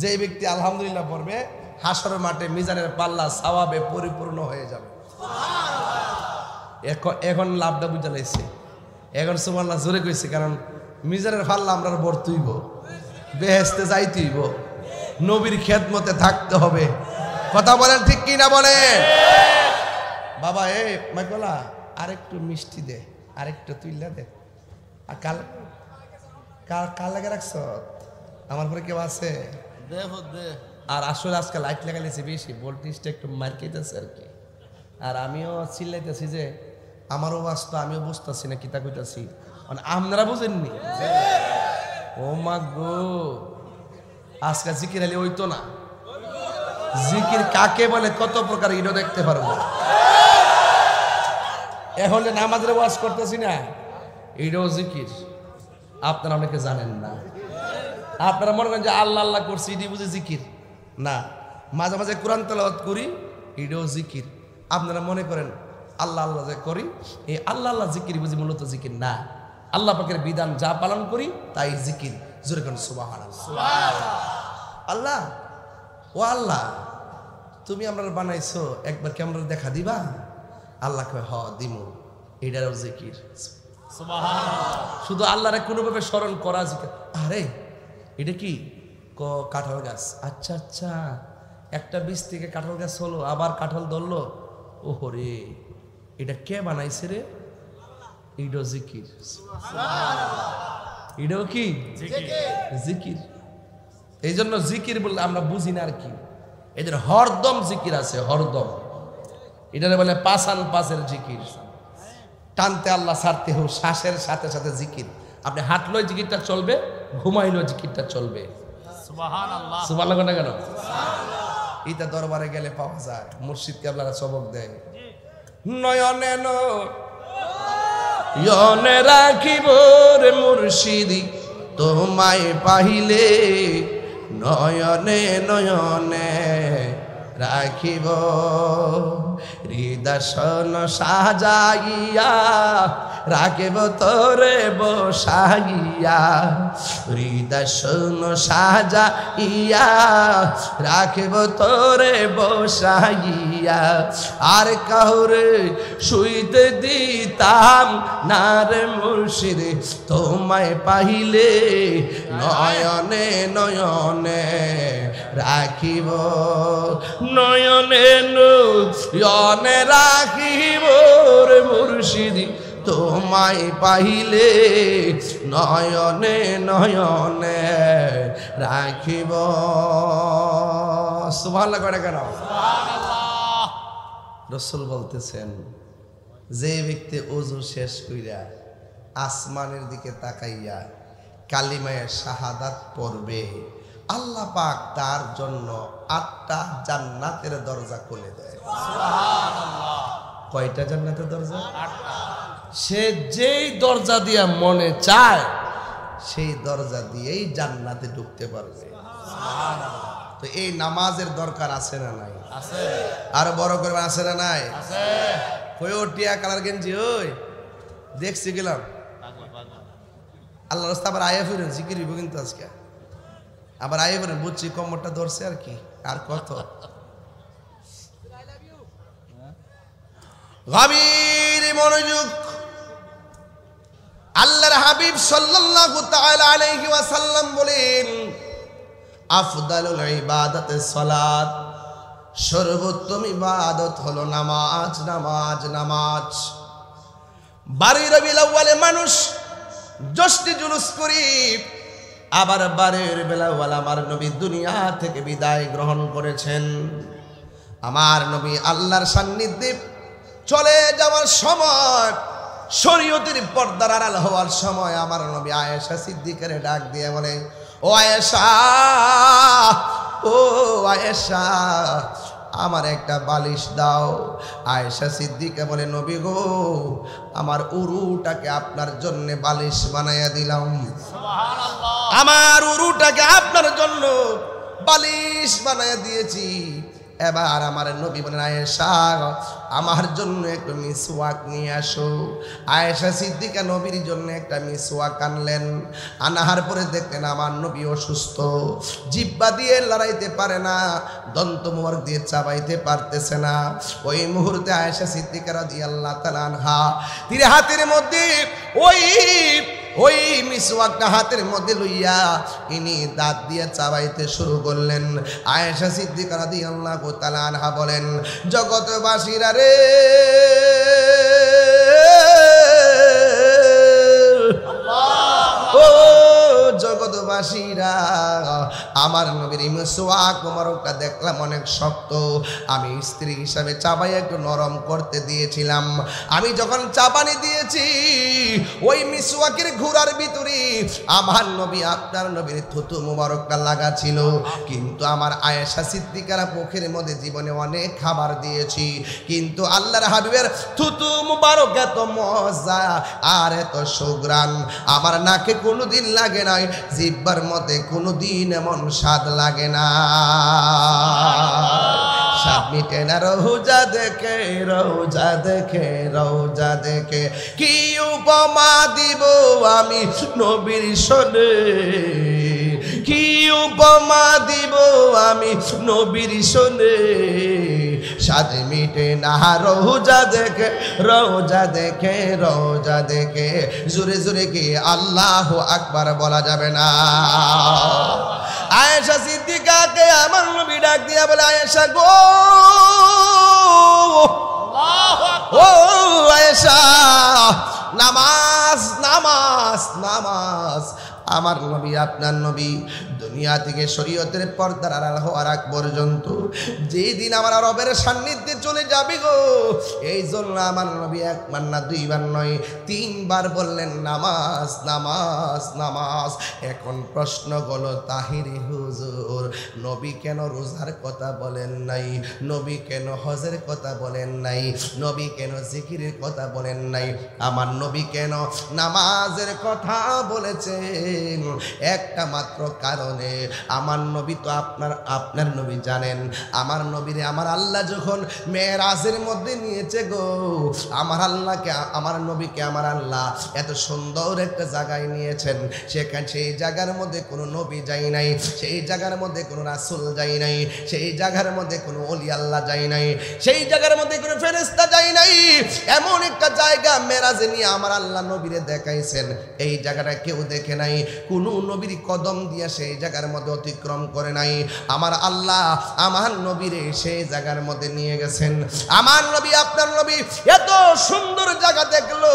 যে ব্যক্তি আলহামদুলিল্লাহ পড়বে হাসরের মাঠে মিজানের পাল্লা সওয়াবে পরিপূর্ণ হয়ে যাবে। এখন লাভটা বুঝা লাইছে, এখন সুবহানাল্লাহ জোরে কইছে। কারণ মিজানের পাল্লা আমরা বর্তইব, বেহেশতে যাইতেইব, নবীর খেদমতে থাকতে হবে। কথা বলেন ঠিক কি না বলেন? বাবা এ মাইকলা আরেকটু মিষ্টি দে, আরেকটু তুইলা দে। আর কাল লাগে রাখছ আমার পরে কেউ আছে? আর আসলে আজকে লাইট লাগাইছি বেশি, ভোল্টেজটা একটু মার খাইতেছে আর কি। আর আমিও চিল্লাইতেছি যে আমারও বাস্তব, আমিও বুঝতেছি না কিতা কইতাছি, মানে আপনারা বুঝেননি। ও মা গো, আজকে জিকির আলী হইতো না। জিকির কাকে বলে কত প্রকার ইডো দেখতে পারবো। এখন যে নামাজের ওয়াজ করতেছি না, ইডো জিকির আপনারা অনেকে জানেন না। আপনারা মনে করেন যে আল্লাহ আল্লাহ করছি এটি বুঝে জিকির না। মাঝে মাঝে কোরআন তেলাওয়াত করি, এটাও জিকির। আপনারা মনে করেন আল্লাহ আল্লাহ যে করি, এই আল্লাহ আল্লাহ জিকির বুঝি মূলত জিকির না। আল্লাহ পাকের বিধান যা পালন করি তাই জিকির। জোরে কোন সুবহানাল্লাহ। আল্লাহ ও আল্লাহ তুমি আমরা বানাইছো, একবার কি আমরা দেখা দিবা? আল্লাহ কয় হ দিমু, এটারও জিকির। শুধু আল্লাহরে কোনোভাবে স্মরণ করা জিকির। আরে এটা কি কাঁঠাল গাছ? আচ্ছা আচ্ছা, একটা বীজ থেকে কাঁঠাল গাছ হলো, আবার কাঁঠাল ধরলো। ওহো রে, এটা কে বানাইছে রে? এটাও জিকির। এটাও কি জিকির। এই জন্য জিকির বললে আমরা বুঝি না আর কি। এদের হরদম জিকির আছে, হরদম। এটারে বলে পাসান পাসের জিকির। টানতে আল্লাহ ছাড়তে হোক, শ্বাসের সাথে সাথে জিকির। আপনি হাঁটলেও জিকিরটা চলবে, ঘুমাইলেও জিকিরটা চলবে। সুবহানাল্লাহ। সুবহানাল্লাহ না কেন? এটা দরবারে গেলে পাওয়া যায়। মুর্শিদ কেবলারা সবক দেয়, নয়নে নয়নে রাখিব রে মুর্শিদি তোমায় পাহিলে, নয়নে নয়নে রাখিব হৃদয় সাজাইয়া, রাখিব তোরে বসাইয়া, হৃদয় সাজাইয়া, রাখিব তোরে বসাইয়া। আর কাউরে শুইতে দিতাম না রে মুর্শিদ তোমায় পাইলে, নয়নে নয়নে রাখিব, নয়নে নয়নে রাখিব রে মুর্শিদি তোমায় পাইলে, নয়নে নয়নে রাখিব। সুবহানাল্লাহ করে কেন? রাসূল বলতেছেন, যে ব্যক্তি ওযু শেষ কইরা আসমানের দিকে তাকাইয়া কালিমায়ে শাহাদাত পড়বে, আল্লাহ পাক তার জন্য 8টা জান্নাতের দরজা খুলে দেয়। সুবহানাল্লাহ। কয়টা জান্নাতের দরজা? 8টা। সে যেই দরজা দিয়া মনে চায় সেই দরজা দিয়েই জান্নাতে ঢুকতে পারবে। তো এই নামাজের দরকার আছে না নাই? আছে। আর বড় করবে, আছে না নাই? আছে। কই ও টিয়া কালার গেঞ্জি, ওই দেখছি গেলাম আল্লাহ রাস্তা। আবার আয়া ফিরেন জিকির হইব কিন্তু আজকে, আবার আয়া ফিরেন, বুঝছি কমরটা ধরছে আর কি, আর কত গভীর মনোযোগ। আল্লাহর হাবিব সাল্লাল্লাহু তাআলা আলাইহি ওয়াসাল্লাম বলেন, আফদালুল ইবাদাতে সালাত, সর্বোত্তম ইবাদত হলো নামাজ, নামাজ, নামাজ। 12 রবিউল আউয়ালে মানুষ জশ্নে জুলুস করি, আবার 12 রবিউল আউয়াল আমার নবী দুনিয়া থেকে বিদায় গ্রহণ করেছেন। আমার নবী আল্লাহর সান্নিধ্যে চলে যাওয়ার সময়, শরীয়তের পর্দার আড়াল হওয়ার সময় আমার নবী আয়েশা সিদ্দিকারে ডাক দিয়ে বলে, ও আয়েশা, ও আয়েশা, আমার একটা বালিশ দাও। আয়েশা সিদ্দিকা বলে, নবী গো, আমার উরুটাকে আপনার জন্য বালিশ বানাইয়া দিলাম। সুবহানাল্লাহ। আমার উরুটাকে আপনার জন্য বালিশ বানাইয়া দিয়েছি। এবার আমার নবী বলেন, আয়েশা, আমার জন্য একটু মিসওয়াক নিয়ে আসো। আয়েশা সিদ্দিকা নবীর জন্য একটা মিসওয়াক আনলেন। আনার পরে দেখলেন আমার নবী অসুস্থ, জিহ্বা দিয়ে লড়াইতে পারে না, দন্ত মোবারক দিয়ে চাবাইতে পারতেছে না। ওই মুহূর্তে আয়েশা সিদ্দিকা রাদিয়াল্লাহু তাআলা আনহা তীরে হাতের মধ্যে ওই মিসওয়াকটা হাতের মধ্যে লইয়া ইনি দাঁত দিয়ে চাবাইতে শুরু করলেন। আয়েশা সিদ্দিকা রাদিয়াল্লাহু তাআলা আনহা বলেন, জগৎবাসীরা রে, ও জগৎবাসীরা, আমার নবীর মিসওয়াক মোবারকটা দেখলাম অনেক শক্ত। আমি স্ত্রী হিসাবে চাবাই একটু নরম করতে দিয়েছিলাম। আমি যখন চাপানি দিয়েছি, ওই মিসওয়াকের ঘোড়ার ভিতরে আমার নবী আপনার নবীর থুতু মোবারকটা লাগা ছিল। কিন্তু আমার আয়েশা সিদ্দিকার মুখের মধ্যে জীবনে অনেক খাবার দিয়েছি, কিন্তু আল্লাহর হাবিবের থুতু মোবারক এত মজা আর এত সুঘ্রাণ আমার নাকে কোনোদিন লাগে নাই, জিহ্বার মধ্যে কোনোদিন এমন স্বাদ লাগে না। স্বাদ মিটে না রোজা দেখে, রোজা দেখে, রোজা দেখে। কি উপমা দিব আমি নবীর শোনে, কি উপমা দিব আমি নবীর শোনে। স্বাদ মিটে না রোজা দেখে, রোজা দেখে, রোজা দেখে। জোরে জোরে কি আল্লাহু আকবার বলা যাবে না? আয়েশা সিদ্দিকাকে আমার নবী ডাক দিয়া বলে, আয়েশা গো, আল্লাহু আকবার। ও আয়েশা, নামাজ, নামাজ, নামাজ। আমার নবী আপনার নবী দুনিয়া থেকে শরীয়তের পর্দার আড়াল হওয়ার আগ পর্যন্ত, যেই দিন আমার রবের সান্নিধ্যে চলে যাবে গো, এই জন্য আমার নবী একবার না দুইবার নয় 3 বার বললেন নামাজ নামাজ নামাজ। এখন প্রশ্ন হলো তাহিরি হুজুর, নবী কেন রোজার কথা বলেন নাই? নবী কেন হজের কথা বলেন নাই? নবী কেন জিকিরের কথা বলেন নাই? আমার নবী কেন নামাজের কথা বলেছেন? একটা মাত্র কারণে, আমার নবী তো আপনার নবী জানেন, আমার নবীরে আমার আল্লাহ যখন মেরাজের মধ্যে নিয়েছে গো, আমার আল্লাহকে আমার নবীকে আমার আল্লাহ এত সুন্দর একটা জায়গায় নিয়েছেন, সেখানে সেই জায়গার মধ্যে কোনো নবী যায় নাই, সেই জায়গার মধ্যে কোনো রাসূল যায় নাই, সেই জায়গার মধ্যে কোনো ওলি আল্লাহ যায় নাই, সেই জায়গার মধ্যে কোনো ফেরেশতা যায় নাই। এমন একটা জায়গা মেরাজে নিয়ে আমার আল্লাহ নবীরে দেখাইছেন, এই জায়গাটা কেউ দেখে নাই, কোনো নবীর কদম দিয়া সেই জায়গার মধ্যে অতিক্রম করে নাই। আমার আল্লাহ আমার নবীরে সেই জায়গার মধ্যে নিয়ে গেছেন। আমার নবী আপনার নবী এত সুন্দর জায়গা দেখলো,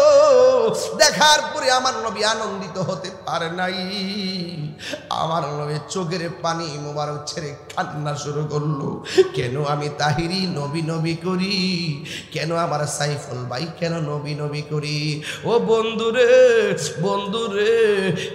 দেখার পরে আমার নবী আনন্দিত হতে পারে নাই। আমার নবী চোখের পানি মোবারক ছেড়ে কান্না শুরু করলো, কেন আমি তাহিরি নবী নবী করি, কেন আমার সাইফুল ভাই কেন নবী নবী করি, ও বন্ধুরে বন্ধুরে,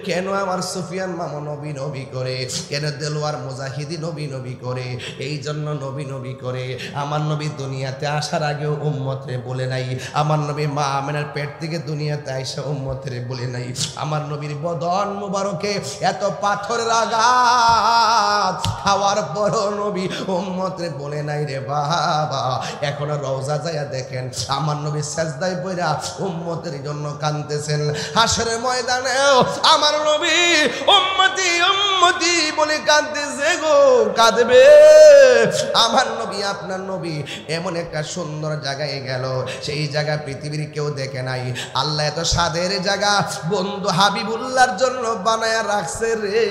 কেন আমার সুফিয়ান মামা নবী নবী করে, কেন দেলোয়ার মুজাহিদি নবী নবী করে, এই জন্য নবী নবী করে। আমার নবী দুনিয়াতে আসার আগেও উম্মতরে বলে নাই, আমার নবী মা আমেনার পেট থেকে দুনিয়াতে আইসা উম্মতরে বলে নাই, আমার নবীর বদন মুবারকে এত পাথরের আঘাত খাওয়ার পরও নবী উম্মতরে বলে নাই রে বাবা। এখনো রওজা যায়া দেখেন, আমার নবী সেজদায় পড়া উম্মতের জন্য কাঁদতেছেন। হাসরের ময়দানেও আমার নবী উম্মতি উম্মতি বলে কাঁদতেছে গো, কাঁদবে। আমার নবী আপনার নবী এমন একটা সুন্দর জায়গায় গেল, সেই জায়গা পৃথিবীর কেউ দেখে নাই। আল্লাহ এত স্বাদের জায়গা বন্ধু হাবিবুল্লাহর জন্য বানায়া রাখছে রে,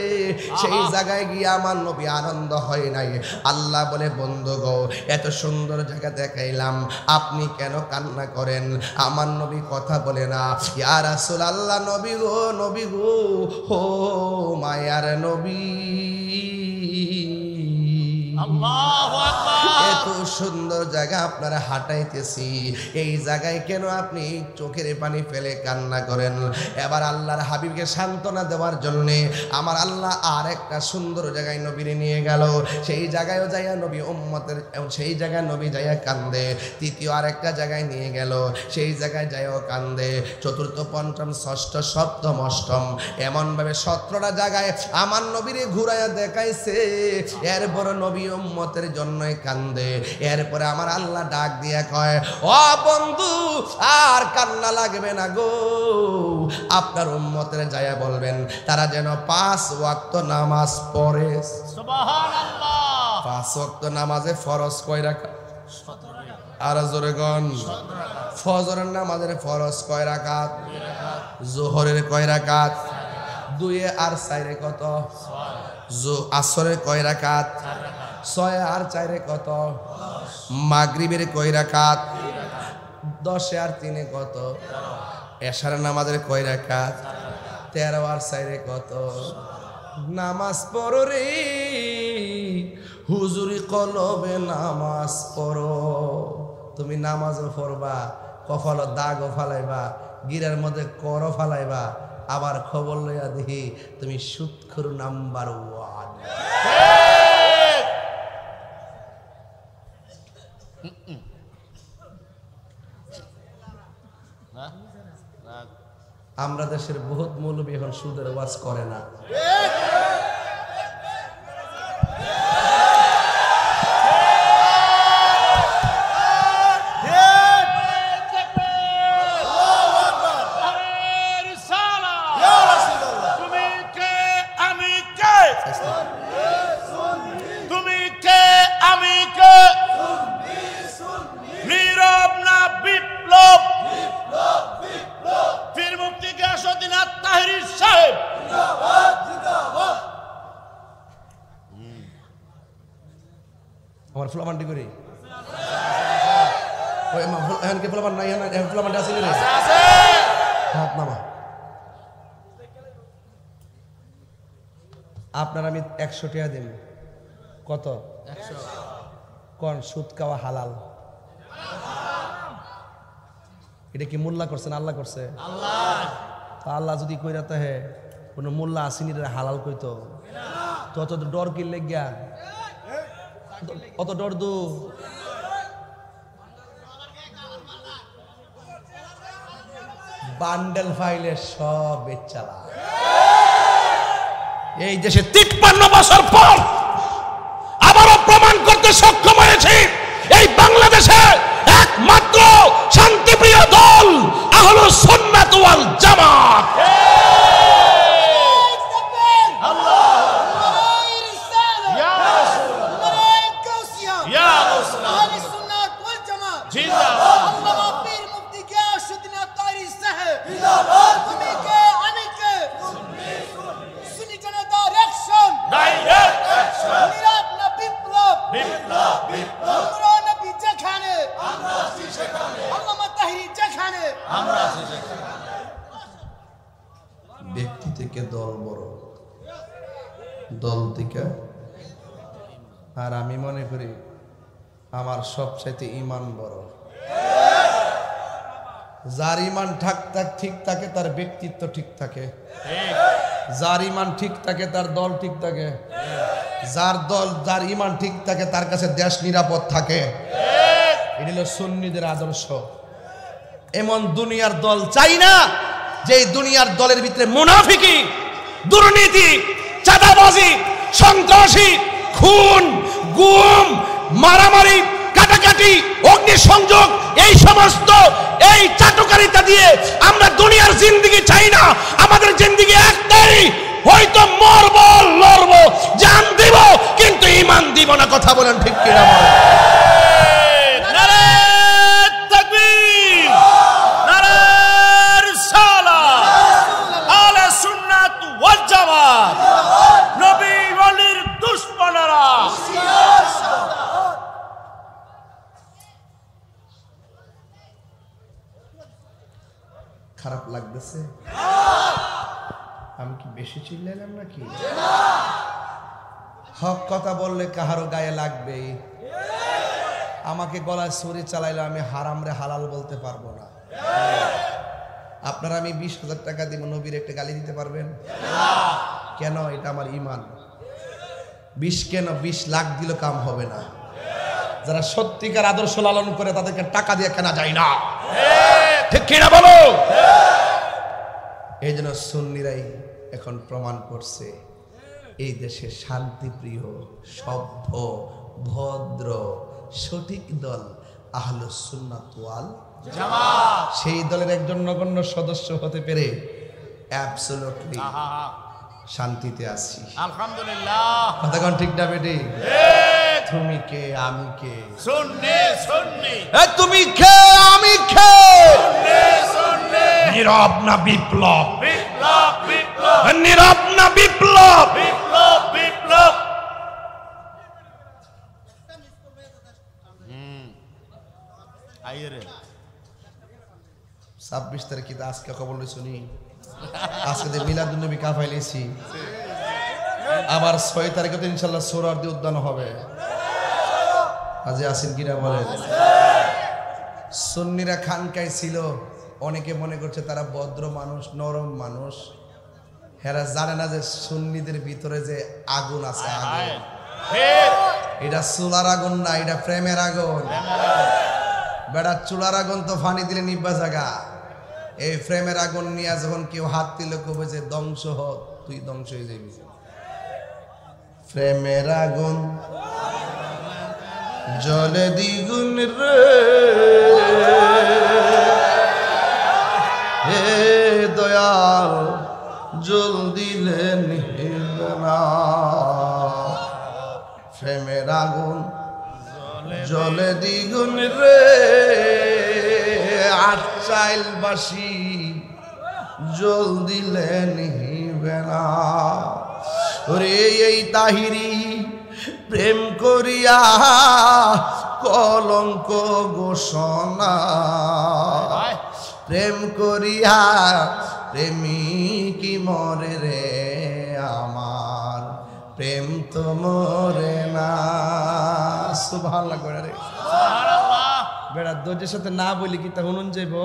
সেই জায়গায় গিয়ে আমার নবী আনন্দ হয় নাই। আল্লাহ বলে বন্ধু গো, এত সুন্দর জায়গা দেখাইলাম, আপনি কেন কান্না করেন? আমার নবী কথা বলে না, ইয়া রাসূলুল্লাহ নবী গো ও মায়ার নবী, আল্লাহু আকবার। এত সুন্দর জায়গা আপনারা হাঁটাইতেছি, এই জায়গায় কেন আপনি চোখের পানি ফেলে কান্না করেন? এবার আল্লাহর হাবিবকে সান্ত্বনা দেওয়ার জন্যে আমার আল্লাহ আর একটা সুন্দর জায়গায় নবীরে নিয়ে গেল। সেই জায়গায়ও যাইয়া নবী উম্মতের, সেই জায়গায় নবী যাইয়া কান্দে। তৃতীয় আরেকটা জায়গায় নিয়ে গেল, সেই জায়গায় যাইয়াও কান্দে। চতুর্থ পঞ্চম ষষ্ঠ সপ্তম অষ্টম এমনভাবে 17টা জায়গায় আমার নবীরে ঘুরাইয়া দেখাইছে। এরপর নবী উম্মতের জন্যই কান্দে। এরপরে আমার আল্লাহ ডাক দিয়া কয়, ও বন্ধু আর কান্না লাগবে না গো, আপনার উম্মতের যায়া বলবেন তারা যেন 5 ওয়াক্ত নামাজ পড়ে। সুবহানাল্লাহ। 5 ওয়াক্ত নামাজে ফরজ কয় রাকাত? আর জোরে গন। ফজরের নামাজের ফরজ কয় রাকাত? যোহরের কয় রাকাত? 2 আর 4 কত? আসরের কয় রাকাত? 6 আর 4 কত? মাগরিবের কয় রাকাত? 10 আর 3 কত? এশার নামাজের কয় রাকাত? 13 আর 4 কত? নামাজ পড়ো রে হুজুরি কলবে নামাজ পড়ো। তুমি নামাজও পড়বা, কপাল দাগও ফালাইবা, গিরার মধ্যে করও ফালাইবা, আবার খবর লইয়া দেখি তুমি সুৎখোর নাম্বার 1। আমরা দেশের বহুত মৌলবী এখন সুদের ওয়াজ করে না। আমার ফুলামান্ডি করি এখানকে ফুলামান নাই, ফুলামান্ডি আছে রে হাত নামা। আপনার আমি 100 টাকা দিন। কত? 100। কোন সুদ খাওয়া হালাল? এটা কি মোল্লা করছেন? আল্লাহ করছে? আল্লাহ। তো আল্লাহ যদি কইরা তাহে কোনো মোল্লা আসিনি হালাল কইতো তো অত ডর কি লেগিয়া? অত ডর দু বান্ডেল ফাইলে সব বেচালা। এই দেশে 53 বছর পর আবারও প্রমাণ করতে সক্ষম হয়েছে এই বাংলাদেশে একমাত্র শান্তিপ্রিয় দল আহলুস সুন্নাত ওয়াল জামাত। ব্যক্তি থেকে দল বড়, দল থেকে। আর আমি মনে করি আমার সবচাইতে ঈমান বড়। যার ঈমান ঠিক থাকে তার ব্যক্তিত্ব ঠিক থাকে, যার ঈমান ঠিক থাকে তার দল ঠিক থাকে, যার ঈমান ঠিক থাকে তার কাছে দেশ নিরাপদ থাকে। এটা হলো সুন্নিদের আদর্শ। এমন দুনিয়ার দল চাই না যে দুনিয়ার দলের ভিতরে মুনাফিকি, দুর্নীতি, চাঁদাবাজি, সন্ত্রাসী, খুন, গুম, মারামারি, কাটাকাটি, অগ্নিসংযোগ, এই সমস্ত এই চাটুকারিতা দিয়ে আমরা দুনিয়ার জিন্দেগি চাই না। আমাদের জিন্দেগি একটাই, হয়তো মরবো, লড়বো, জান দিব, কিন্তু ঈমান দিব না। কথা বলেন ঠিক কিনা? খারাপ লাগতেছে? আমি কি বেশি চিল্লাইলাম নাকি? হক কথা বললে কাহারও গায়ে লাগবে। আমাকে গলায় ছুরি চালাইলে আমি হারামরে হালাল বলতে পারবো না। আপনারা আমি 20,000 টাকা দিব, নবীর একটা গালি দিতে পারবেন? কেন? এটা আমার ঈমান। 20 কেন 20 লাখ দিলে কাম হবে না। যারা সত্যিকার আদর্শ লালন করে তাদেরকে টাকা দিয়ে কেনা যায় না, ঠিক কিনা বলো? এই জন্য সুন্নিরাই এখন প্রমাণ করছে এই দেশে শান্তিপ্রিয়, সভ্য, ভদ্র, সঠিক দল আহলুস সুন্নাত ওয়াল জামাত। সেই দলের একজন নগণ্য সদস্য হতে পেরে অ্যাবসলিউটলি শান্তিতে আছি, আলহামদুলিল্লাহ। কথাগণ ঠিক না বেটি? তুমি কে আমি কে? সুন্নি সুন্নি। তুমি কে আমি কে? সুন্নি সুন্নি। নীরব না বিপ্লব? বিপ্লব বিপ্লব। নীরব না বিপ্লব? বিপ্লব বিপ্লব। আইরে 26 তারিখে আজকে খবর শুনি, আজকে মিলাদুন নবী কাফাইলেছি। আবার 6 তারিখে তো ইনশাআল্লাহ সোহরাওয়ার্দী উদ্যান হবে। আজ আসেন কিনা বলেন? সুন্নিরা খানকায় ছিল, অনেকে মনে করছে তারা ভদ্র মানুষ, নরম মানুষ। হেরা জানে না যে সুন্নিদের ভিতরে যে আগুন আছে, আগুন। এটা চুলার আগুন না, এটা প্রেমের আগুন। বেড়া চুলার আগুন তো ফানি দিলে নিব্বা জায়গা। এই প্রেমের আগুন নিয়ে যখন কেউ হাত দিলে কবে যে ধ্বংস হ, তুই ধ্বংস হয়ে যাবি। প্রেমের আগুন জলে দ্বিগুণ রে, হে দয়াল জল দিলে নিভে না। প্রেমের আগুন জলে দ্বিগুণ রে, আটচাইল বাসি জল দিলে নিভে না। ওরে এই তাহিরি প্রেম করিয়া কলঙ্ক ঘোষণা, প্রেম করিয়া প্রেমিকি মরে রে আমার। প্রেম তো মরে না। সুবহানাল্লাহ কইরা রে সুবহানাল্লাহ। বেড়া ধৈর্যের সাথে না বলি কি তা হুনুন যাইব?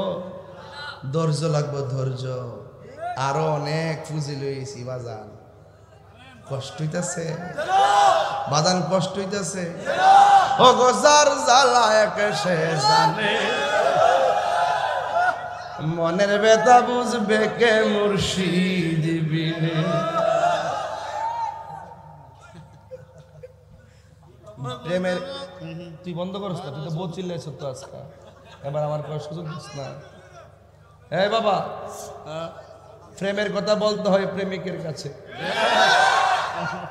ধৈর্য লাগবে, ধৈর্য। আরো অনেক ফুজি লইছি বাজান, কষ্ট হইতাছে বাদান, কষ্ট হইতাছে। ও গোজার জ্বালা একে সে জানে, মনের ব্যথা বুঝবে কে মুর্শিদ বিনে। প্রেমের তুই বন্ধ করিস না, তুই তো বহুত চিল্লাইছ তো আজকে, এবার আমার কোনো সুযোগ দিস না। এই বাবা, প্রেমের কথা বলতে হয় প্রেমিকের কাছে,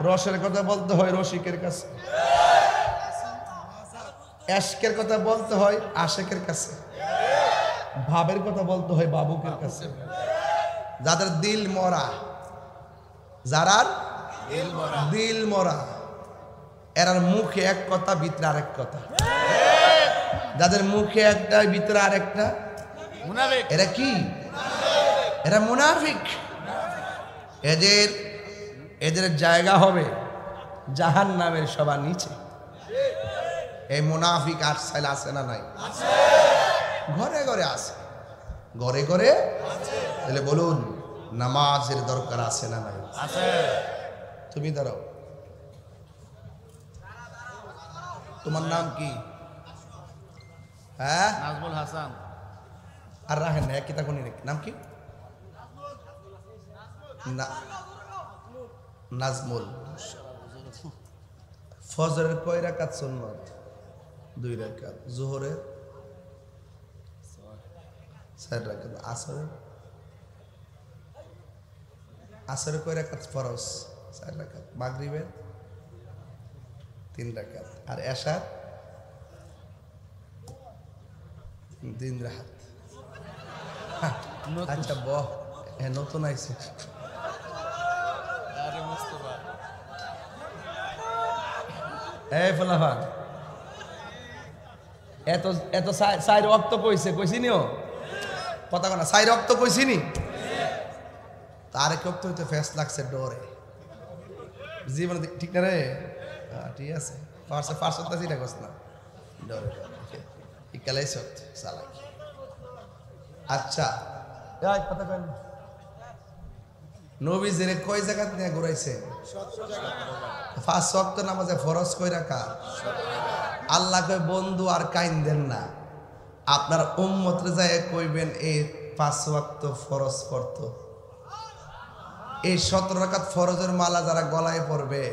রসের কথা বলতে হয় রসিকের কাছে, এশকের কথা বলতে হয় আশেকের কাছে, ভাবের কথা বলতে হয় বাবুকের কাছে। যাদের দিল মরা, যারার দিল মরা, এরার মুখে এক কথা ভিতরে আরেক কথা। যাদের মুখে একটা ভিতরে আরেকটা, মুনাফিক। এরা কি? এরা মুনাফিক। এদের জায়গা হবে জাহান্নামের সবার নিচে। এই মুনাফিক আর সাইল আছে না নাই? ঘরে ঘরে আছে, ঘরে ঘরে। তাহলে বলুন নামাজের দরকার আছে না নাই? আছে। তুমি দাঁড়াও, তোমার নাম কি? হ্যাঁ, নাজমুল হাসান। আর রাখেন না, কিতা কোনি নাম কি? নাজমুল। ফজরের কয় রাকাত সুন্নত? 2 রাকাত। যোহরের 4 রাকাত। আসরের কয় রাকাত ফরজ? 4 রাকাত। মাগরিবের 3 রাকাত। আর এশার 3 রাকাত। আচ্ছা বহ, হ্যাঁ নতুন আইছে। আরে মুস্তাফা, এই ফলাফান এত এত সাই রক্ত কইছি নিও কথা কনা, সাই রক্ত কইছি নি? তার রক্ত হইতে ফেস লাগছে ডরে জীবন, ঠিক না রে? ঠিক আছে, ফার্স্ট চিটা করছ না, ডরে ইকালাই সত্য চালাকি। আচ্ছা কথা কেন নবীজির কয় জায়গা নিয়ে ঘুরাইছে? 5 ওয়াক্ত নামাজে ফরজ কয় রাকাত। আল্লাহ কয় বন্ধু আর কাইন্দেন না, আপনার উম্মতরে যায় কইবেন এই 5 ওয়াক্ত ফরজ করত। এই 17 রাকাত ফরজের মালা যারা গলায় পড়বে,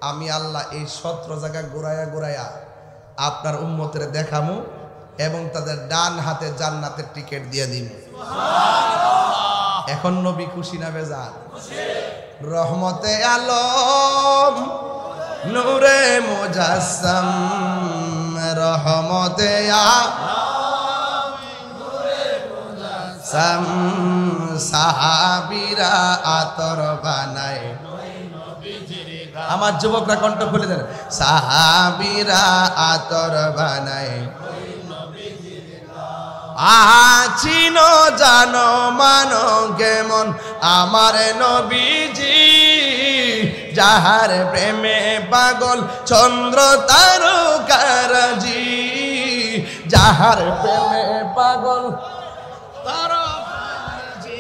আমি আল্লাহ এই 17 জায়গা ঘুরাইয়া আপনার উম্মতের দেখামু এবং তাদের ডান হাতে জান্নাতের টিকিট দিয়ে দিব। এখন নবী খুশি না বেজার? রহমতে আলম নূরে মুজাসসাম, রহমতে আলম সাহাবীরা আতর বানায়। আমার যুবকরা কণ্ঠ খুলে দেন, সাহাবীরা আতর বানায়। চিনো জানো মানো কেমন আমার নবীজি, যাহার প্রেমে পাগল চন্দ্র তারকারাজি, যাহার প্রেমে পাগল তারকারাজি।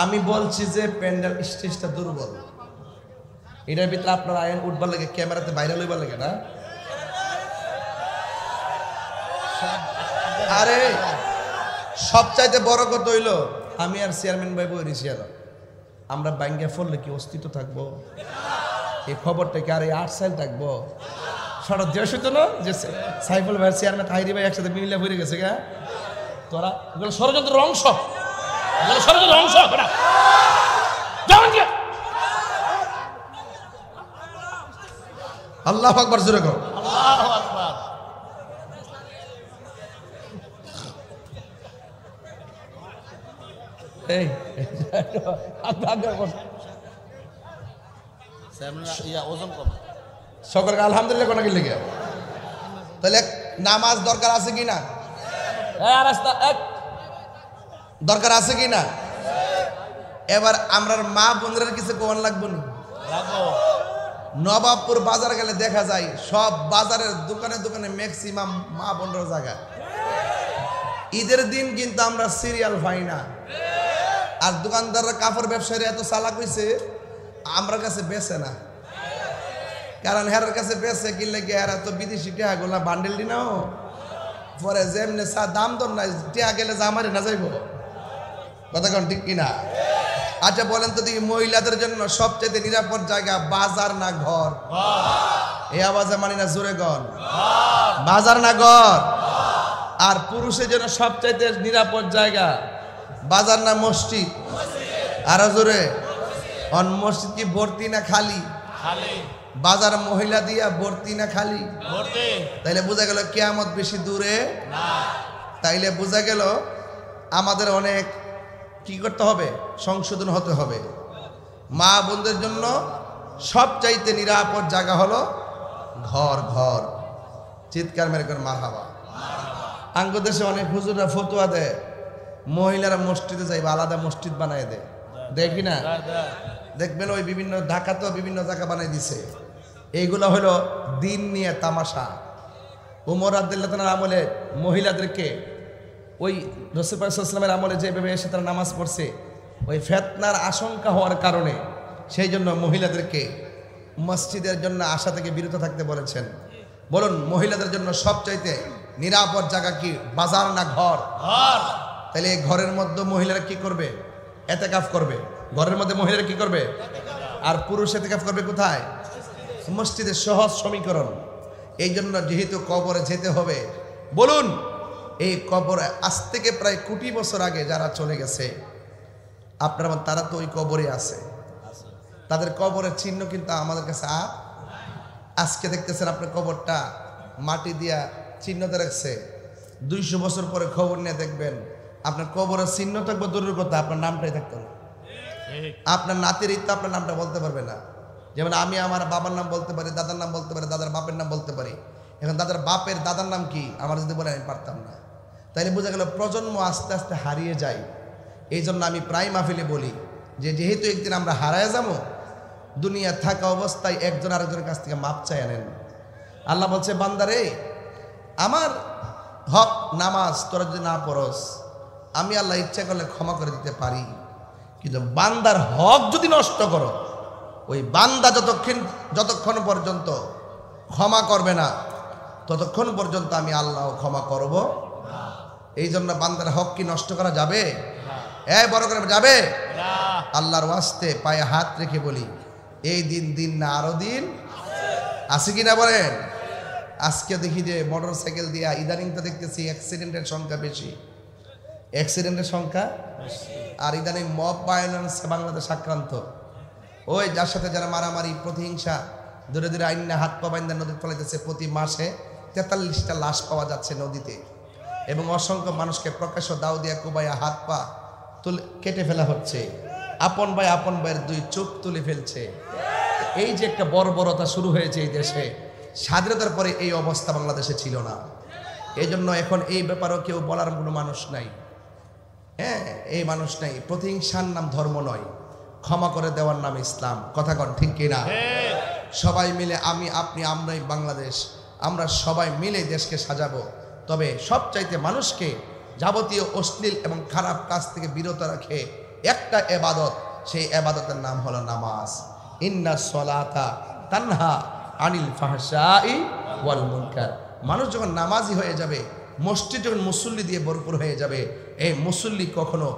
আমি বলছি যে প্যান্ডেল স্টেজটা দুর্বল, এটার ভিতরে আপনার আয়ন উঠবার লাগে, ক্যামেরাতে ভাইরাল হইবার লাগে না? আরে সবচাইতে বড় কথা হইল, আমি আর চেয়ারম্যান ভাই বই রিসি, আর আমরা ব্যাংকে ফললে কি অস্তিত্ব থাকবো? এই খবরটা কি আর এই 8 সাল থাকবো? সারা দেশ হইতো না যে সাইফুল ভাই চেয়ারম্যান হাইরি ভাই একসাথে মিলে ভরে গেছে গা। তোরা এগুলো ষড়যন্ত্রের অংশ, ষড়যন্ত্রের অংশ। আল্লাহু আকবার, জোরে কর আল্লাহু আকবার। এই ওজন কম। সকলকে আলহামদুলিল্লাহ কোন কি লেগে তাহলে নামাজ দরকার আছে কি না? দরকার আছে কি না? এবার আমরা মা বোনদের কিছু কোন লাগবো না? নবাবপুর বাজার গেলে দেখা যায় সব বাজারের দোকানে দোকানে ম্যাক্সিমাম মা বোনরা জায়গা। ঈদের দিন কিন্তু আমরা সিরিয়াল পাই না, আর দোকানদাররা কাপড় ব্যবসায়ীরা এত চালাক হইছে আমরা কাছে বেচে না, কারণ হেরার কাছে বেচে কিনলে কি হেরা তো বিদেশি টিয়া গোলা বান্ডেল দি নাও পরে যেমনি চা দাম দর নাই টিয়া গেলে যে আমারে না যাইব, কথা কোন ঠিক কিনা? আচ্ছা বলেন তো দেখি, মহিলাদের জন্য সবচেয়ে নিরাপদ জায়গা বাজার না ঘর? এই আওয়াজে মানি না, জোরে গন, বাজার না ঘর? আর পুরুষের জন্য সবচাইতে নিরাপদ জায়গা বাজার না মসজিদ? আরো জোরে, অন মসজিদ কি ভর্তি না খালি? বাজার মহিলা দিয়া ভর্তি না খালি? তাইলে বোঝা গেল কিয়ামত বেশি দূরে না। তাইলে বোঝা গেল আমাদের অনেক কি করতে হবে, সংশোধন হতে হবে। মা বোনদের জন্য সবচাইতে নিরাপদ জায়গা হলো ঘর। ঘর চিৎকার মেরে করে মারহাবা। আঙ্গ দেশে অনেক হুজুররা ফতোয়া দেয় মহিলারা মসজিদে যাইবে, আলাদা মসজিদ বানাই দেয়, দেখি না? দেখবেন ওই বিভিন্ন ঢাকাতেও বিভিন্ন জায়গা বানাই দিছে। এইগুলো হলো দিন নিয়ে তামাশা। উমর রাদিয়াল্লাহু তাআলার আমলে মহিলাদেরকে ওই রাসূল পাক সাল্লাল্লাহু আলাইহি ওয়াসাল্লামের আমলে যেভাবে এসে তারা নামাজ পড়ছে, ওই ফিতনার আশঙ্কা হওয়ার কারণে সেই জন্য মহিলাদেরকে মসজিদের জন্য আসা থেকে বিরত থাকতে বলেছেন। বলুন মহিলাদের জন্য সবচাইতে নিরাপদ জায়গা কি, বাজার না ঘর? তাহলে এই ঘরের মধ্যে মহিলারা কি করবে? এতেকাফ করবে। ঘরের মধ্যে মহিলারা কি করবে? আর পুরুষ এতেকাফ করবে কোথায়? মসজিদের। সহজ সমীকরণ। এই জন্য যেহেতু কবরে যেতে হবে, বলুন এই কবরে আজ থেকে প্রায় কোটি বছর আগে যারা চলে গেছে আপনারা তারা তো ওই কবরে আছে, তাদের কবরের চিহ্ন কিন্তু আমাদের কাছে আজকে দেখতেছেন আপনার কবরটা মাটি দিয়া চিহ্নতে রাখছে। 200 বছর পরে খবর নিয়ে দেখবেন আপনার কবরের চিহ্ন থাকবে দূরের কথা, আপনার নামটাই থাকতো না। আপনার নাতির তো আপনার নামটা বলতে পারবে না। যেমন আমি আমার বাবার নাম বলতে পারি, দাদার নাম বলতে পারি, দাদার বাপের নাম বলতে পারি। এখন দাদার বাপের দাদার নাম কি আমার যদি বলে আমি পারতাম না। তাইলে বোঝা গেল প্রজন্ম আস্তে আস্তে হারিয়ে যায়। এই জন্য আমি প্রায় মাহফিলে বলি যে যেহেতু একদিন আমরা হারায় যাবো, দুনিয়া থাকা অবস্থায় একজন আরেকজনের কাছ থেকে মাপ চাই আনেন। আল্লাহ বলছে বান্দারে আমার হক নামাজ তোরা যদি না পড়স আমি আল্লাহ ইচ্ছা করলে ক্ষমা করে দিতে পারি, কিন্তু বান্দার হক যদি নষ্ট করো ওই বান্দা যতক্ষণ পর্যন্ত ক্ষমা করবে না ততক্ষণ পর্যন্ত আমি আল্লাহ ক্ষমা করব। এই জন্য বান্দার হক কি নষ্ট করা যাবে? বড় করে যাবে? আল্লাহর ওয়াস্তে পায়ে হাত রেখে বলি এই দিন না আরো দিন আছে কিনা বলেন। আজকে দেখি যে মোটর সাইকেল দিয়া ইদানিং তো দেখতেছি অ্যাক্সিডেন্টের সংখ্যা বেশি, অ্যাক্সিডেন্টের সংখ্যা। আর ইদানিং মব ভায়োলেন্স বাংলাদেশ আক্রান্ত। ওই যার সাথে যারা মারামারি প্রতিহিংসা দূরে দূরে আইন হাত পা বাইন্দা নদীতে ফেলাইতেছে, প্রতি মাসে 43টা লাশ পাওয়া যাচ্ছে নদীতে, এবং অসংখ্য মানুষকে প্রকাশ্য দাও দিয়া কুবাইয়া হাত পা কেটে ফেলা হচ্ছে। আপন ভাই আপন ভাইয়ের 2 চোখ তুলে ফেলছে। এই যে একটা বর্বরতা শুরু হয়েছে এই দেশে, স্বাধীনতার পরে এই অবস্থা বাংলাদেশে ছিল না। এই জন্য এখন এই ব্যাপারেও কেউ বলার কোনো মানুষ নাই। এই মানুষ নাই। প্রতিহিংসার নাম ধর্ম নয়, ক্ষমা করে দেওয়ার নাম ইসলাম। কথা কন ঠিক কিনা? সবাই মিলে আমি আপনি আমরাই বাংলাদেশ, আমরা সবাই মিলে দেশকে সাজাবো। তবে সবচাইতে মানুষকে যাবতীয় অশ্লীল এবং খারাপ কাজ থেকে বিরত রাখে একটা এবাদত, সেই এবাদতের নাম হলো নামাজ। ইন্নাস সালাতা তানহা আনিল ফাহশাই ওয়াল মুনকার। মানুষ যখন নামাজি হয়ে যাবে, মসজিদ যখন মুসল্লি দিয়ে ভরপুর হয়ে যাবে, এই মুসল্লি কখনো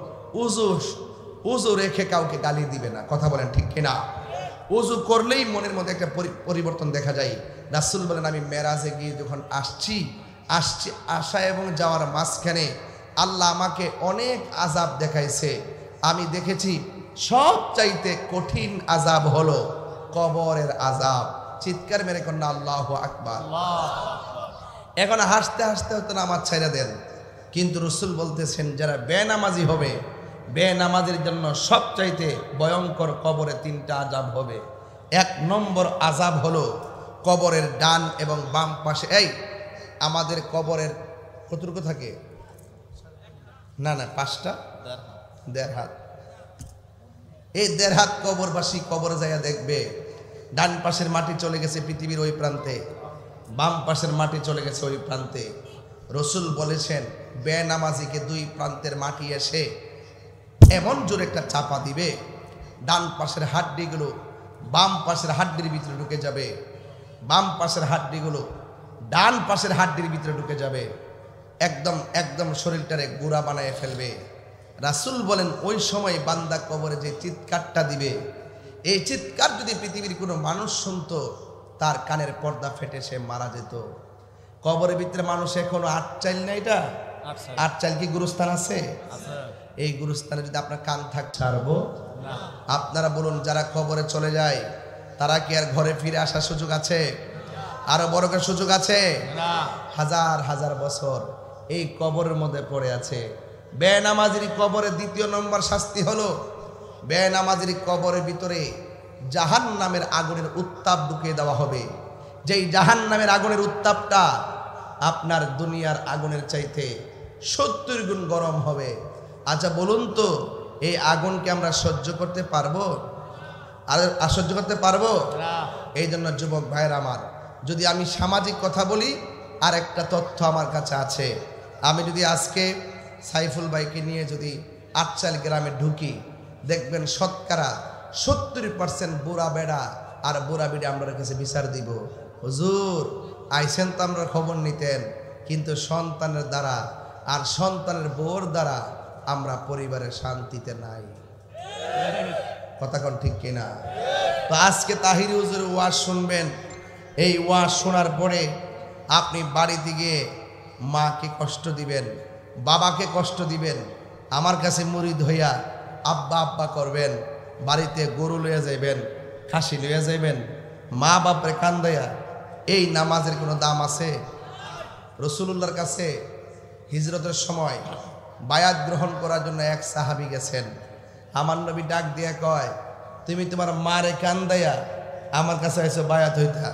উজু রেখে কাউকে গালি দিবে না। কথা বলেন ঠিক কিনা? উজু করলেই মনের মধ্যে একটা পরিবর্তন দেখা যায়। রাসূল বলেন আমি মেরাজে গিয়ে যখন আসছি আসা এবং যাওয়ার মাঝখানে আল্লাহ আমাকে অনেক আযাব দেখাইছে। আমি দেখেছি সবচাইতে কঠিন আযাব হলো কবরের আযাব। চিৎকার মেরে কন্যা আল্লাহু আকবার। এখন হাসতে হাসতে হয়তো নামাজ ছাইড়া দেন, কিন্তু রাসূল বলতেছেন যারা বেনামাজি হবে, বেনামাজির জন্য সবচাইতে ভয়ঙ্কর কবরে 3টা আযাব হবে। 1 নম্বর আযাব হলো কবরের ডান এবং বাম পাশে আমাদের কবরের কতটুকু থাকে? না না 5টা 1.5 হাত। এই 1.5 হাত কবরবাসী কবরে যাইয়া দেখবে ডান পাশের মাটি চলে গেছে পৃথিবীর ওই প্রান্তে, বাম পাশের মাটি চলে গেছে ওই প্রান্তে। রসুল বলেছেন বেনামাজিকে 2 প্রান্তের মাটি এসে এমন জোরে একটা চাপা দিবে, ডান পাশের হাড্ডিগুলো বাম পাশের হাড্ডির ভিতরে ঢুকে যাবে, বাম পাশের হাড্ডিগুলো ডান পাশের হাড্ডির ভিতরে ঢুকে যাবে, একদম একদম শরীরটারে গুঁড়া বানায় ফেলবে। রাসূল বলেন ওই সময় বান্দা কবরে যে চিৎকারটা দিবে, এই চিৎকার যদি পৃথিবীর কোনো মানুষ শুনতো তার কানের পর্দা ফেটে সে মারা যেত। কবরের ভিতরে মানুষ এখনো 8 চাইল না, এটা 8 চাইল কি গুরুস্থান আছে? এই গুরুস্থানে যদি আপনার কান থাক ছাড়বো? আপনারা বলুন, যারা কবরে চলে যায় তারা কি আর ঘরে ফিরে আসার সুযোগ আছে? আরো বড় করে সুযোগ আছে? হাজার হাজার বছর এই কবরের মধ্যে পড়ে আছে। বেনামাজির কবরের 2 নম্বর শাস্তি হলো বেনামাজির কবরের ভিতরে জাহান্নামের আগুনের উত্তাপ ঢুকিয়ে দেওয়া হবে। যেই জাহান্নামের আগুনের উত্তাপটা আপনার দুনিয়ার আগুনের চাইতে 70 গুণ গরম হবে। আচ্ছা বলুন তো, এই আগুনকে আমরা সহ্য করতে পারবো? আর সহ্য করতে পারবো? এই জন্য যুবক ভাইয়ের আমার, যদি আমি সামাজিক কথা বলি, আর একটা তথ্য আমার কাছে আছে। আমি যদি আজকে সাইফুল ভাইকে নিয়ে যদি 8 চাইল গ্রামে ঢুকি, দেখবেন শতকরা 70% বুড়া বেড়া আর বুড়া বিড়া আমরা কাছে বিচার দিব, হুজুর আইসেন তো আমরা খবর নিতেন, কিন্তু সন্তানের দ্বারা আর সন্তানের বউর দ্বারা আমরা পরিবারের শান্তিতে নাই। কথা কোন ঠিক কিনা? তো আজকে তাহিরি হুজুর ওয়াজ শুনবেন। এই ওয়াজ শোনার পরে আপনি বাড়িতে গিয়ে মাকে কষ্ট দিবেন, বাবাকে কষ্ট দিবেন, আমার কাছে মুরিদ হইয়া আব্বা আব্বা করবেন, বাড়িতে গরু লইয়া যাইবেন, খাসি লইয়া যাইবেন, মা বাপরে কান্দাইয়া। এই নামাজের কোনো দাম আছে? রসুলুল্লাহর কাছে হিজরতের সময় বায়াত গ্রহণ করার জন্য এক সাহাবী গেছেন। আমার নবী ডাক দিয়া কয়, তুমি তোমার মারে কান্দাইয়া আমার কাছে এসে বায়াত হইতা,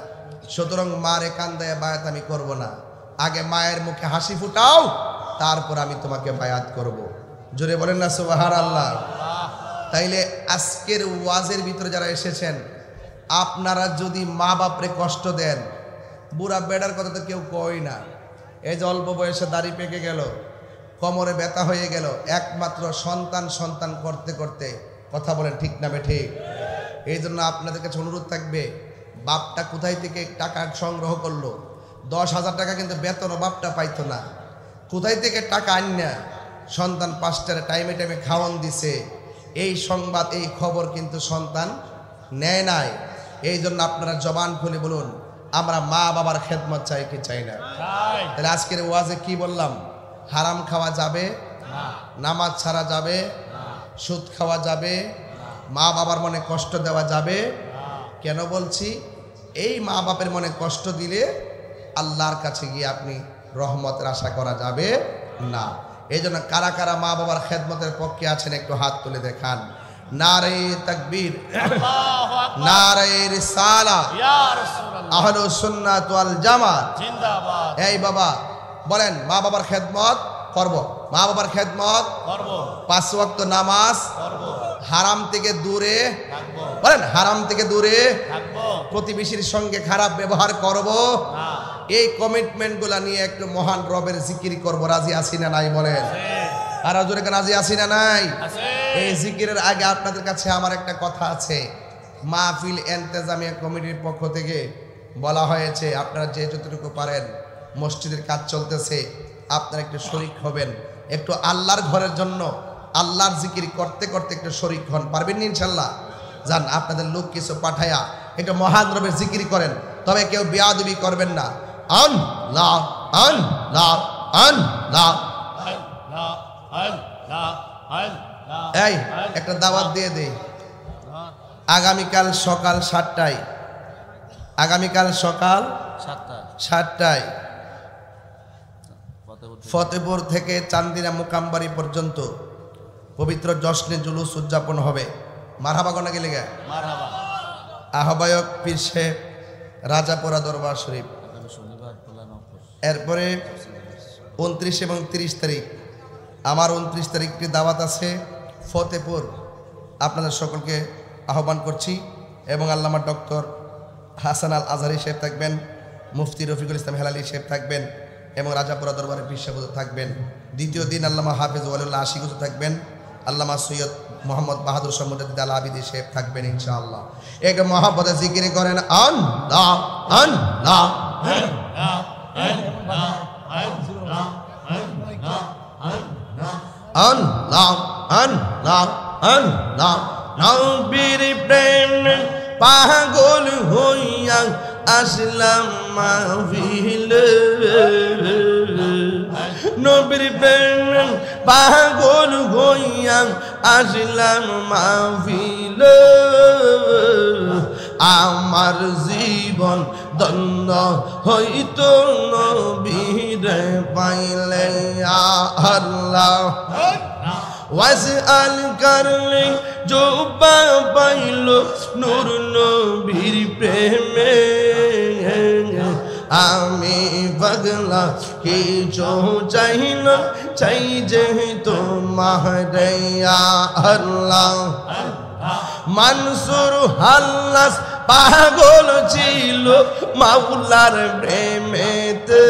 সুতরাং মারে কান্দাইয়া বায়াত আমি করব না, আগে মায়ের মুখে হাসি ফুটাও, তারপর আমি তোমাকে বায়াত করব। জোরে বলেন না সুবহানাল্লাহ। তাইলে আজকের ওয়াজের ভিতরে যারা এসেছেন, আপনারা যদি মা বাপরে কষ্ট দেন, বুড়া বেড়ার কথা তো কেউ কয় না, এই যে অল্প বয়সে দাড়ি পেকে গেল, কোমরে ব্যথা হয়ে গেল, একমাত্র সন্তান সন্তান করতে করতে, কথা বলেন ঠিক না বেঠিক? এই জন্য আপনাদের কাছে অনুরোধ থাকবে, বাপটা কোথায় থেকে টাকা সংগ্রহ করলো, 10,000 টাকা কিন্তু বেতনও বাপটা পাইতো না, কোথায় থেকে টাকা আননা সন্তান 5টার টাইমে টাইমে খাওয়ান দিছে, এই সংবাদ এই খবর কিন্তু সন্তান নেয় নাই। এই জন্য আপনারা জবান খুলে বলুন, আমরা মা বাবার খেদমত চাই কি চাই না? তাহলে আজকের ওয়াজে কি বললাম? হারাম খাওয়া যাবে, নামাজ ছাড়া যাবে, সুদ খাওয়া যাবে, মা বাবার মনে কষ্ট দেওয়া যাবে। কেন বলছি? এই মা বাপের মনে কষ্ট দিলে আল্লাহর কাছে গিয়ে আপনি রহমতের আশা করা যাবে না। এই জন্য কারা কারা মা বাবার খেদমতের পক্ষে আছেন একটু হাত তুলে দেখান। নারে তাকবীর, নারে রিসালা, আহলুস সুন্নাত ওয়াল জামাত জিন্দাবাদ। এই বাবা বলেন, মা বাবার খেদমত করব, মা বাবার খেদমত করব, 5 ওয়াক্ত নামাজ করব, হারাম থেকে দূরে থাকব, বলেন হারাম থেকে দূরে থাকব, প্রতিবেশীর সঙ্গে খারাপ ব্যবহার করব না। এই কমিটমেন্টগুলো নিয়ে একটু মহান রবের জিকির করব। রাজি আছি না নাই? বলেন আর জোরে রাজি আছি না নাই? এই জিকিরের আগে আপনাদের কাছে আমার একটা কথা আছে। মাহফিল ইন্তেজামিয়া কমিটির পক্ষ থেকে বলা হয়েছে, আপনারা যে যতটুকু পারেন, মসজিদের কাজ চলতেছে, আপনারা একটু শরীক হবেন, একটু আল্লাহর ঘরের জন্য আল্লাহর জিকির করতে করতে একটু শরীক হন। পারবেন ইনশাল্লাহ? যান আপনাদের লোক কিছু পাঠায়া একটু মহান রবের জিকির করেন, তবে কেউ বেয়াদবি করবেন না। আল্লাহ আল্লাহ আল্লাহ। এই একটা দাওয়াত দিয়ে দেই, আগামীকাল সকাল 7টায়, আগামীকাল সকাল 7টায় ফতেপুর থেকে চান্দিনা মুকামবাড়ি পর্যন্ত পবিত্র জশ্নে জুলুস উদযাপন হবে। মারহাবা কোনা গেলে গে আহ্বায়ক পীর সাহেব, রাজাপুরা দরবার শরীফ। এরপরে 29 এবং 30 তারিখ আমার 29 তারিখটি দাওয়াত আছে ফতেপুর। আপনাদের সকলকে আহ্বান করছি এবং আল্লামা ডক্টর হাসান আল আজহারি সাহেব থাকবেন, মুফতি রফিকুল ইসলাম হেলালি সাহেব থাকবেন এবং রাজাপুরা দরবারের পীর সাহেব থাকবেন। দ্বিতীয় দিন আল্লামা হাফেজ ওয়ালিউল্লাহ আশিকুত থাকবেন, আল্লামা সৈয়দ মোহাম্মদ বাহাদুর সম্মুদ্দিন আল আবিদি সাহেব থাকবেন ইনশাআল্লাহ। এক মহব্বতে জিকির করেন আল্লাহ আল্লাহ আল্লাহ আল্লাহ আল্লাহ। নবীর প্রেমে পাগল হইয়া আসলাম মাহফিলে, নবীর প্রেমে পাগল হইয়া আসলাম মাহফিলে। আমার জীবন ধন্য হইত নবীরে পাইলে আল্লাহ। ওয়াসআল করলে জোবা পাইল নূর নবীর প্রেমে। আমি পাগলা কিছু চাই না, চাই যে তোমারে আল্লাহ। মানসুর হাল্লাস পাগল ছিল মাওলার প্রেমেতে,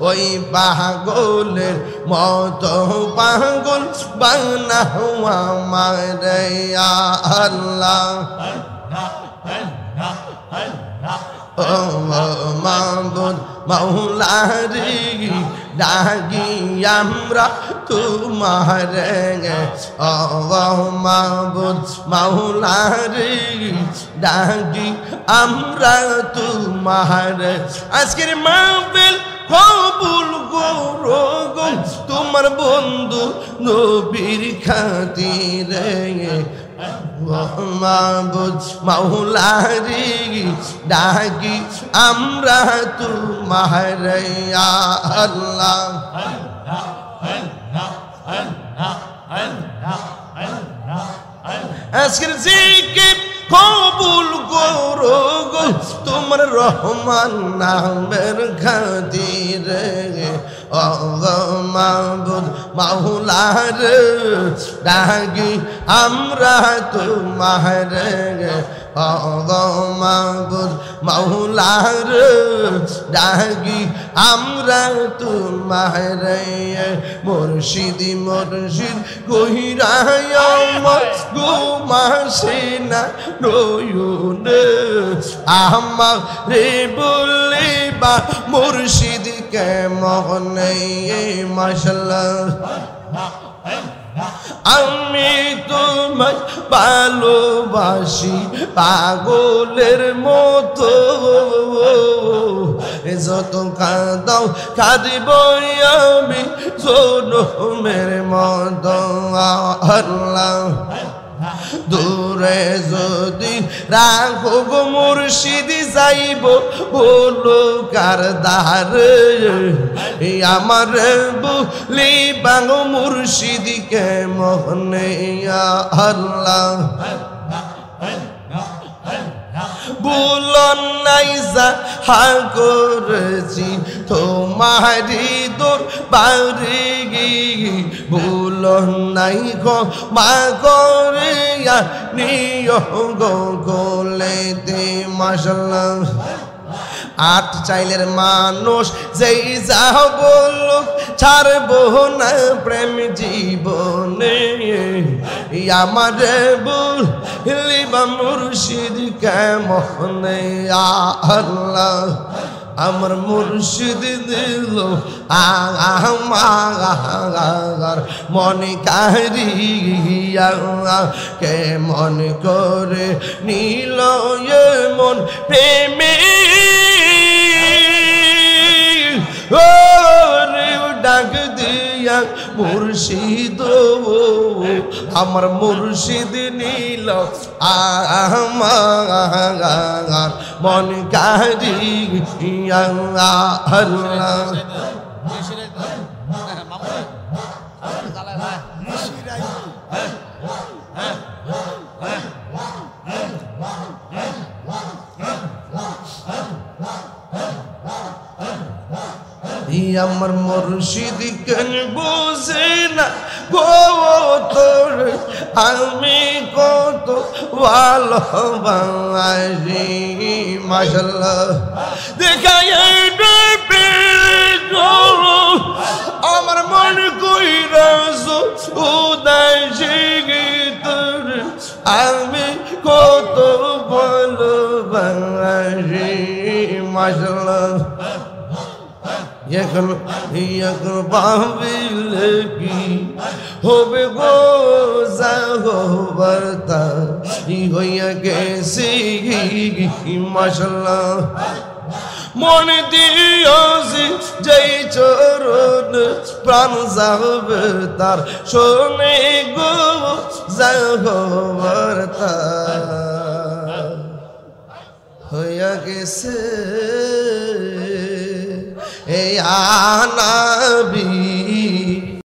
ওই পাগলের মতো পাগল বানাও আমারে আল্লাহ। ও মাবুদ মাওলারে ডাকি আমরা তোমারে, ও মাবুদ মাওলারে ডাকি আমরা তোমারে। আজকের মাহফিল কবুল করো গো তোমার বন্ধু নবীর খাতিরে। মাবুদ মাওলারে ডাকি আমরা তোমারে আল্লাহ। আজকের জিকির কবুল করো গো তোমার রহমান নামের খাতিরে। ও মাবুদ মাওলারে ডাকি আমরা তোমারে, ও মাবুদ মাওলারে ডাকি আমরা তোমারে। মুর্শিদ মুর্শিদ কহিরায় আমার ঘুমাসে না নয়নে, আমারে বলিবা মুর্শিদ কেমনে মাশাআল্লাহ। আমি তোমায় ভালোবাসি পাগলের মতো, যত কাঁদাও কাঁদিব আমি জনমের মতো আল্লাহ। দূরে যদি রাখো গো মুর্শিদ যাইব বলো কার দ্বারে, আমার বলি বাঙো মুর্শিদ কেমনে আল্লাহ। বুলন নাই যা হা করেছি তোমারি দরবারে, বুলন নাই গো মা করে নিয় গো গোলেতে মাশাআল্লাহ। আট চাইলের মানুষ যেই যা বলল ছাড়বো না প্রেম জীবনে, আমার বলিবা মুর্শিদ কেমনে আল্লাহ। আমার মুর্শিদ দিল আমার মনে কারিয়া, কে মন করে নীল মন প্রেমে। ডাক দিয়া মুর্শিদ আমার মুর্শিদ নীল আমার মন কারিয়া আল্লাহ। আমার মুর্শিদ কেন বুঝে না গো তোর আমি কত ভালোবাসি মাশাআল্লাহ দেখাই আমার মন কইরাছো উদাসী তোর আমি কত ভালোবাসি মাশাআল্লাহ এখন ভাবিলে কি হবে গো যাহবারতা হইয়া গেছি মাশাআল্লাহ মন দিয়াছি যেই চরণ প্রাণ যাবে তার শোনে গো যাহবারতা হইয়া গেছে এই আনাবি